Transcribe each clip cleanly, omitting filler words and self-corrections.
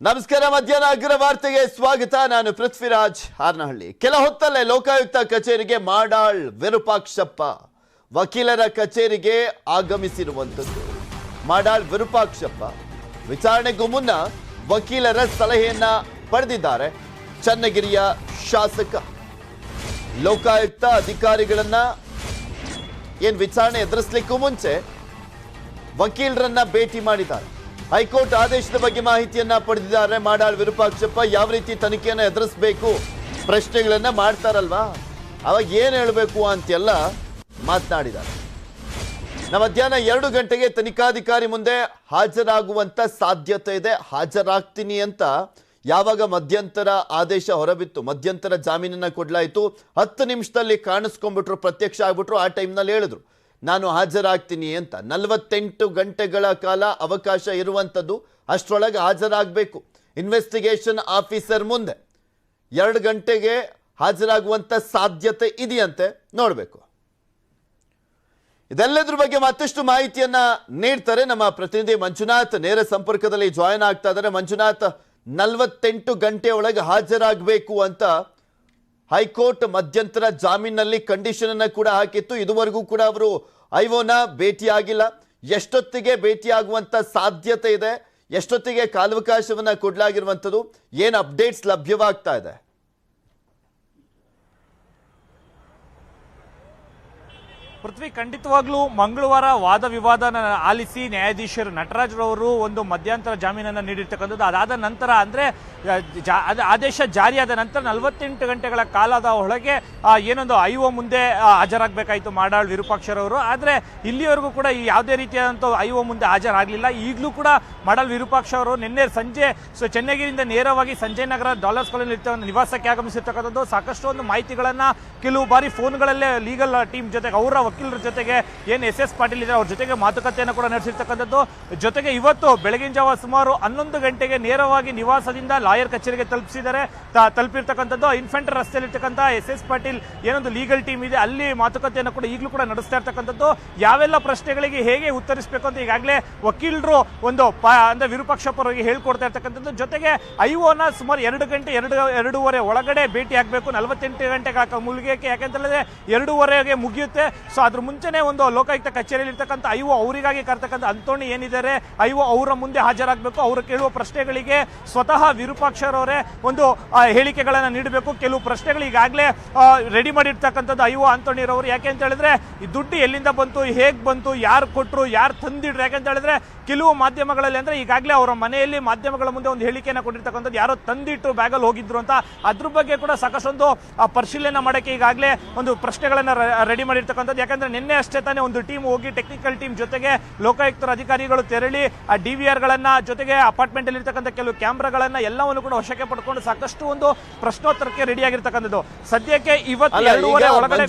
ನಮಸ್ಕಾರ. ಮಧ್ಯಾಹ್ನ ಅಗ್ರ ವಾರ್ತೆಗೆ ಸ್ವಾಗತ. ನಾನು ಪೃಥ್ವಿರಾಜ್ ಹಾರ್ನಹಳ್ಳಿ. ಕೆಲ ಹೊತ್ತಲ್ಲೇ ಲೋಕಾಯುಕ್ತ ಕಚೇರಿಗೆ ಮಾಡಾಳ್ ವಿರೂಪಾಕ್ಷಪ್ಪ ವಕೀಲರ ಕಚೇರಿಗೆ ಆಗಮಿಸಿರುವಂಥದ್ದು. ಮಾಡಾಳ್ ವಿರೂಪಾಕ್ಷಪ್ಪ ವಿಚಾರಣೆಗೂ ಮುನ್ನ ವಕೀಲರ ಸಲಹೆಯನ್ನ ಪಡೆದಿದ್ದಾರೆ. ಚನ್ನಗಿರಿಯ ಶಾಸಕ ಲೋಕಾಯುಕ್ತ ಅಧಿಕಾರಿಗಳನ್ನ ವಿಚಾರಣೆ ಎದುರಿಸಲಿಕ್ಕೂ ಮುಂಚೆ ವಕೀಲರನ್ನ ಭೇಟಿ ಮಾಡಿದ್ದಾರೆ. ಹೈಕೋರ್ಟ್ ಆದೇಶದ ಬಗ್ಗೆ ಮಾಹಿತಿಯನ್ನ ಪಡೆದಿದ್ದಾರೆ. ಮಾಡಾಳ್ ವಿರೂಪಾಕ್ಷಪ್ಪ ಯಾವ ರೀತಿ ತನಿಖೆಯನ್ನು ಎದುರಿಸಬೇಕು, ಪ್ರಶ್ನೆಗಳನ್ನ ಮಾಡ್ತಾರಲ್ವಾ, ಅವಾಗ ಏನು ಹೇಳಬೇಕು ಅಂತೆಲ್ಲ ಮಾತನಾಡಿದ್ದಾರೆ. ಮಧ್ಯಾಹ್ನ 2 ಗಂಟೆಗೆ ತನಿಖಾಧಿಕಾರಿ ಮುಂದೆ ಹಾಜರಾಗುವಂತ ಸಾಧ್ಯತೆ ಇದೆ. ಹಾಜರಾಗ್ತೀನಿ ಅಂತ ಯಾವಾಗ ಮಧ್ಯಂತರ ಆದೇಶ ಹೊರಬಿತ್ತು, ಮಧ್ಯಂತರ ಜಾಮೀನನ್ನ ಕೊಡ್ಲಾಯಿತು, 10 ನಿಮಿಷದಲ್ಲಿ ಕಾಣಿಸ್ಕೊಂಡ್ಬಿಟ್ರು, ಪ್ರತ್ಯಕ್ಷ ಆಗ್ಬಿಟ್ರು. ಆ ಟೈಮ್ನಲ್ಲಿ ಹೇಳಿದ್ರು ನಾನು ಹಾಜರಾಗ್ತೀನಿ ಅಂತ. 48 ಗಂಟೆಗಳ ಕಾಲ ಅವಕಾಶ ಇರುವಂಥದ್ದು. ಅಷ್ಟರೊಳಗೆ ಹಾಜರಾಗಬೇಕು. ಇನ್ವೆಸ್ಟಿಗೇಷನ್ ಆಫೀಸರ್ ಮುಂದೆ 2 ಗಂಟೆಗೆ ಹಾಜರಾಗುವಂಥ ಸಾಧ್ಯತೆ ಇದೆಯಂತೆ. ನೋಡಬೇಕು. ಇದೆಲ್ಲದ್ರ ಬಗ್ಗೆ ಮತ್ತಷ್ಟು ಮಾಹಿತಿಯನ್ನ ನೀಡ್ತಾರೆ ನಮ್ಮ ಪ್ರತಿನಿಧಿ ಮಂಜುನಾಥ್. ನೇರ ಸಂಪರ್ಕದಲ್ಲಿ ಜಾಯಿನ್ ಆಗ್ತಾ ಇದ್ದಾರೆ. ಮಂಜುನಾಥ್, 48 ಗಂಟೆ ಒಳಗೆ ಹಾಜರಾಗಬೇಕು ಅಂತ ಹೈಕೋರ್ಟ್ ಮಧ್ಯಂತರ ಜಾಮೀನಲ್ಲಿ ಕಂಡೀಷನ್ ಅನ್ನ ಕೂಡ ಹಾಕಿತ್ತು. ಇದುವರೆಗೂ ಕೂಡ ಅವರು ಐಒನ ಭೇಟಿಯಾಗಿಲ್ಲ. ಎಷ್ಟೊತ್ತಿಗೆ ಭೇಟಿಯಾಗುವಂತ ಸಾಧ್ಯತೆ ಇದೆ, ಎಷ್ಟೊತ್ತಿಗೆ ಕಾಲಾವಕಾಶವನ್ನ ಕೊಡಲಾಗಿರುವಂಥದ್ದು, ಏನು ಅಪ್ಡೇಟ್ಸ್ ಲಭ್ಯವಾಗ್ತಾ ಇದೆ? ಪೃಥ್ವಿ, ಖಂಡಿತವಾಗ್ಲೂ ಮಂಗಳವಾರ ವಾದ ವಿವಾದನ ಆಲಿಸಿ ನ್ಯಾಯಾಧೀಶರು ನಟರಾಜ್ರವರು ಒಂದು ಮಧ್ಯಂತರ ಜಾಮೀನನ್ನು ನೀಡಿರ್ತಕ್ಕಂಥದ್ದು. ಅದಾದ ನಂತರ ಅಂದರೆ ಆದೇಶ ಜಾರಿಯಾದ ನಂತರ 48 ಗಂಟೆಗಳ ಕಾಲದ ಒಳಗೆ ಏನೊಂದು ಐಒ ಮುಂದೆ ಹಾಜರಾಗಬೇಕಾಯಿತು ಮಾಡಾಳ್ ವಿರೂಪಾಕ್ಷರವರು. ಆದರೆ ಇಲ್ಲಿವರೆಗೂ ಕೂಡ ಯಾವುದೇ ರೀತಿಯಾದಂಥ ಐಒ ಮುಂದೆ ಹಾಜರಾಗಲಿಲ್ಲ. ಈಗಲೂ ಕೂಡ ಮಾಡಾಳ್ ವಿರೂಪಾಕ್ಷ ಅವರು ನಿನ್ನೆ ಸಂಜೆ ಚೆನ್ನಗಿರಿಯಿಂದ ನೇರವಾಗಿ ಸಂಜಯ್ ನಗರ ಡಾಲರ್ಸ್ ಕಾಲೋನಿ ನಿವಾಸಕ್ಕೆ ಆಗಮಿಸಿರ್ತಕ್ಕಂಥದ್ದು. ಸಾಕಷ್ಟು ಒಂದು ಮಾಹಿತಿಗಳನ್ನು ಕೆಲವು ಬಾರಿ ಫೋನ್ಗಳಲ್ಲೇ ಲೀಗಲ್ ಟೀಮ್ ಜೊತೆಗೆ, ಅವರ ವಕೀಲರ ಜೊತೆಗೆ ಏನು ಎಸ್ ಪಾಟೀಲ್ ಇದ್ದಾರೆ ಅವ್ರ ಜೊತೆಗೆ ಮಾತುಕತೆಯನ್ನು ಕೂಡ ನಡೆಸಿರ್ತಕ್ಕಂಥದ್ದು. ಜೊತೆಗೆ ಇವತ್ತು ಬೆಳಗಿನ ಜಾವ ಸುಮಾರು 11 ಗಂಟೆಗೆ ನೇರವಾಗಿ ನಿವಾಸದಿಂದ ಲಾಯರ್ ಕಚೇರಿಗೆ ತಲುಪಿರ್ತಕ್ಕಂಥದ್ದು. ಇನ್ಫೆಂಟರ್ ರಸ್ತೆಯಲ್ಲಿರ್ತಕ್ಕಂಥ ಎಸ್ ಪಾಟೀಲ್ ಏನೊಂದು ಲೀಗಲ್ ಟೀಮ್ ಇದೆ, ಅಲ್ಲಿ ಮಾತುಕತೆಯನ್ನು ಕೂಡ ಈಗಲೂ ಕೂಡ ನಡೆಸ್ತಾ ಇರ್ತಕ್ಕಂಥದ್ದು. ಯಾವೆಲ್ಲ ಪ್ರಶ್ನೆಗಳಿಗೆ ಹೇಗೆ ಉತ್ತರಿಸಬೇಕು ಅಂತ ಈಗಾಗಲೇ ವಕೀಲರು ಒಂದು ಅಂದ್ರೆ ವಿರೂಪಾಕ್ಷಪ್ಪ ಅವರಿಗೆ ಹೇಳ್ಕೊಡ್ತಾ ಇರ್ತಕ್ಕಂಥದ್ದು. ಜೊತೆಗೆ ಐಒನ ಸುಮಾರು 2 ಗಂಟೆ 2:30 ಒಳಗಡೆ ಭೇಟಿ ಆಗಬೇಕು. 48 ಗಂಟೆಗಳ ಮುಗಿಯಕ್ಕೆ, ಯಾಕೆಂತ ಹೇಳಿದ್ರೆ 2:30ಗೆ ಮುಗಿಯುತ್ತೆ. ಸೊ ಅದ್ರ ಮುಂಚೆನೆ ಒಂದು ಲೋಕಾಯುಕ್ತ ಕಚೇರಿಯಲ್ಲಿ ಇರ್ತಕ್ಕಂಥ ಐಒ ಅವರಿಗಾಗಿ ಕರ್ತಕ್ಕಂಥ ಅಂತೋಣಿ ಏನಿದ್ದಾರೆ, ಐಒ ಅವರ ಮುಂದೆ ಹಾಜರಾಗಬೇಕು. ಅವರು ಕೇಳುವ ಪ್ರಶ್ನೆಗಳಿಗೆ ಸ್ವತಃ ವಿರೂಪಾಕ್ಷರವರೇ ಒಂದು ಹೇಳಿಕೆಗಳನ್ನು ನೀಡಬೇಕು. ಕೆಲವು ಪ್ರಶ್ನೆಗಳು ಈಗಾಗಲೇ ರೆಡಿ ಮಾಡಿರ್ತಕ್ಕಂಥದ್ದು ಐಒ ಅಂತೋಣಿರವರು. ಯಾಕೆ ಅಂತ ಹೇಳಿದ್ರೆ ಈ ದುಡ್ಡು ಎಲ್ಲಿಂದ ಬಂತು, ಹೇಗೆ ಬಂತು, ಯಾರು ಕೊಟ್ಟರು, ಯಾರು ತಂದಿಡ್ರು. ಯಾಕೆಂತ ಹೇಳಿದ್ರೆ ಕೆಲವು ಮಾಧ್ಯಮಗಳಲ್ಲಿ ಅಂದ್ರೆ ಈಗಾಗಲೇ ಅವರ ಮನೆಯಲ್ಲಿ ಮಾಧ್ಯಮಗಳ ಮುಂದೆ ಒಂದು ಹೇಳಿಕೆಯನ್ನು ಕೊಟ್ಟಿರ್ತಕ್ಕಂಥದ್ದು, ಯಾರೋ ತಂದಿಟ್ಟು ಬ್ಯಾಗಲ್ಲಿ ಹೋಗಿದ್ರು ಅಂತ. ಅದ್ರ ಬಗ್ಗೆ ಕೂಡ ಸಾಕಷ್ಟೊಂದು ಪರಿಶೀಲನೆ ಮಾಡೋಕ್ಕೆ ಈಗಾಗಲೇ ಒಂದು ಪ್ರಶ್ನೆಗಳನ್ನು ರೆಡಿ ಮಾಡಿರ್ತಕ್ಕಂಥದ್ದು. ಯಾಕಂದ್ರೆ ನಿನ್ನೆ ಅಷ್ಟೇ ತಾನೇ ಒಂದು ಟೀಮ್ ಹೋಗಿ, ಟೆಕ್ನಿಕಲ್ ಟೀಮ್ ಜೊತೆಗೆ ಲೋಕಾಯುಕ್ತರ ಅಧಿಕಾರಿಗಳು ತೆರಳಿ ಆ DVR ಗಳನ್ನ, ಜೊತೆಗೆ ಅಪಾರ್ಟ್ಮೆಂಟ್ ಅಲ್ಲಿ ಇರ್ತಕ್ಕಂಥ ಕೆಲವು ಕ್ಯಾಮ್ರಾಗಳನ್ನ ಎಲ್ಲವನ್ನು ಕೂಡ ವಶಕ್ಕೆ ಪಡ್ಕೊಂಡು ಸಾಕಷ್ಟು ಒಂದು ಪ್ರಶ್ನೋತ್ತರಕ್ಕೆ ರೆಡಿ ಆಗಿರ್ತಕ್ಕಂಥದ್ದು. ಸದ್ಯಕ್ಕೆ ಇವತ್ತು 2:30 ಒಳಗಡೆ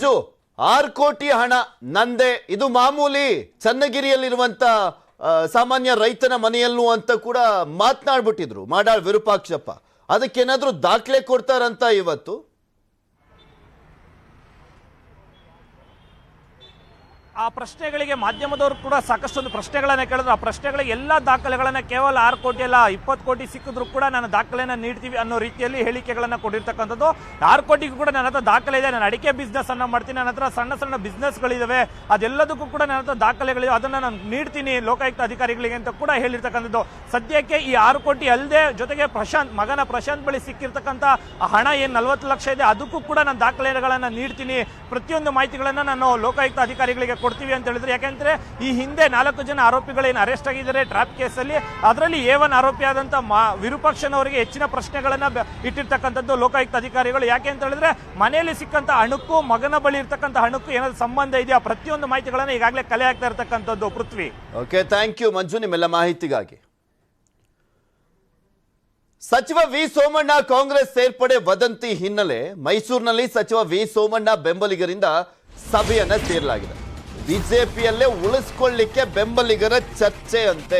6 ಕೋಟಿ ಹಣ ನಂದೆ, ಇದು ಮಾಮೂಲಿ ಚನ್ನಗಿರಿಯಲ್ಲಿರುವಂತ ಸಾಮಾನ್ಯ ರೈತನ ಮನೆಯಲ್ಲೂ ಅಂತ ಕೂಡ ಮಾತನಾಡ್ಬಿಟ್ಟಿದ್ರು ಮಾಡಾಳ್ ವಿರೂಪಾಕ್ಷಪ್ಪ. ಅದಕ್ಕೇನಾದ್ರೂ ದಾಖಲೆ ಕೊಡ್ತಾರಂತ ಇವತ್ತು? ಆ ಪ್ರಶ್ನೆಗಳಿಗೆ ಮಾಧ್ಯಮದವರು ಕೂಡ ಸಾಕಷ್ಟೊಂದು ಪ್ರಶ್ನೆಗಳನ್ನ ಕೇಳಿದ್ರು. ಆ ಪ್ರಶ್ನೆಗಳಿಗೆ ಎಲ್ಲ ದಾಖಲೆಗಳನ್ನ ಕೇವಲ 6 ಕೋಟಿ ಅಲ್ಲ 20 ಕೋಟಿ ಸಿಕ್ಕಿದ್ರು ಕೂಡ ನಾನು ದಾಖಲೆನ ನೀಡ್ತೀವಿ ಅನ್ನೋ ರೀತಿಯಲ್ಲಿ ಹೇಳಿಕೆಗಳನ್ನ ಕೊಟ್ಟಿರ್ತಕ್ಕಂಥದ್ದು. 6 ಕೋಟಿಗೂ ಕೂಡ ನನ್ನ ಹತ್ರ ದಾಖಲೆ ಇದೆ, ನಾನು ಅಡಿಕೆ ಬಿಸ್ನೆಸ್ ಅನ್ನ ಮಾಡ್ತೀನಿ, ನನ್ನ ಹತ್ರ ಸಣ್ಣ ಸಣ್ಣ ಬಿಸ್ನೆಸ್ಗಳಿದಾವೆ, ಅದೆಲ್ಲದಕ್ಕೂ ಕೂಡ ನನ್ನ ಹತ್ರ ದಾಖಲೆಗಳಿವೆ, ಅದನ್ನ ನಾನು ನೀಡ್ತೀನಿ ಲೋಕಾಯುಕ್ತ ಅಧಿಕಾರಿಗಳಿಗೆ ಅಂತ ಕೂಡ ಹೇಳಿರ್ತಕ್ಕಂಥದ್ದು. ಸದ್ಯಕ್ಕೆ ಈ 6 ಕೋಟಿ ಅಲ್ಲದೆ ಜೊತೆಗೆ ಮಗನ ಪ್ರಶಾಂತ್ ಬಳಿ ಸಿಕ್ಕಿರ್ತಕ್ಕಂಥ ಹಣ ಏನು 40 ಲಕ್ಷ ಇದೆ, ಅದಕ್ಕೂ ಕೂಡ ನಾನು ದಾಖಲೆಗಳನ್ನ ನೀಡ್ತೀನಿ, ಪ್ರತಿಯೊಂದು ಮಾಹಿತಿಗಳನ್ನ ನಾನು ಲೋಕಾಯುಕ್ತ ಅಧಿಕಾರಿಗಳಿಗೆ ಕೊಡ್ತೀವಿ ಅಂತ ಹೇಳಿದ್ರೆ. ಯಾಕೆಂದ್ರೆ ಈ ಹಿಂದೆ 4 ಜನ ಆರೋಪಿಗಳೇನು ಅರೆಸ್ಟ್ ಆಗಿದ್ದಾರೆ ಟ್ರಾಪ್ ಕೇಸಲ್ಲಿ, ಅದರಲ್ಲಿ A1 ಆರೋಪಿ ಆದಂತ ವಿರೂಪಾಕ್ಷನವರಿಗೆ ಹೆಚ್ಚಿನ ಪ್ರಶ್ನೆಗಳನ್ನ ಇಟ್ಟಿರ್ತಕ್ಕಂಥದ್ದು ಲೋಕಾಯುಕ್ತ ಅಧಿಕಾರಿಗಳು. ಯಾಕೆ ಅಂತ ಹೇಳಿದ್ರೆ ಮನೆಯಲ್ಲಿ ಸಿಕ್ಕಂತ ಹಣಕ್ಕೂ ಮಗನ ಬಳಿ ಇರ್ತಕ್ಕಂಥ ಹಣಕ್ಕೂ ಏನಾದ್ರು ಸಂಬಂಧ ಇದೆಯಾ, ಪ್ರತಿಯೊಂದು ಮಾಹಿತಿಗಳನ್ನ ಈಗಾಗಲೇ ಕಲೆ ಆಗ್ತಾ ಇರ್ತಕ್ಕಂಥದ್ದು. ಪೃಥ್ವಿ, ಓಕೆ, ಥ್ಯಾಂಕ್ ಯು ಮಂಜು ನಿಮ್ಮೆಲ್ಲ ಮಾಹಿತಿಗಾಗಿ. ಸಚಿವ ವಿ ಸೋಮಣ್ಣ ಕಾಂಗ್ರೆಸ್ ಸೇರ್ಪಡೆ ವದಂತಿ ಹಿನ್ನೆಲೆ ಮೈಸೂರಿನಲ್ಲಿ ಸಚಿವ ವಿ ಸೋಮಣ್ಣ ಬೆಂಬಲಿಗರಿಂದ ಸಭೆಯನ್ನ ಸೇರಲಾಗಿದೆ. ಬಿಜೆಪಿಯಲ್ಲೇ ಉಳಿಸ್ಕೊಳ್ಳಿಕ್ಕೆ ಬೆಂಬಲಿಗರ ಚರ್ಚೆ ಅಂತೆ.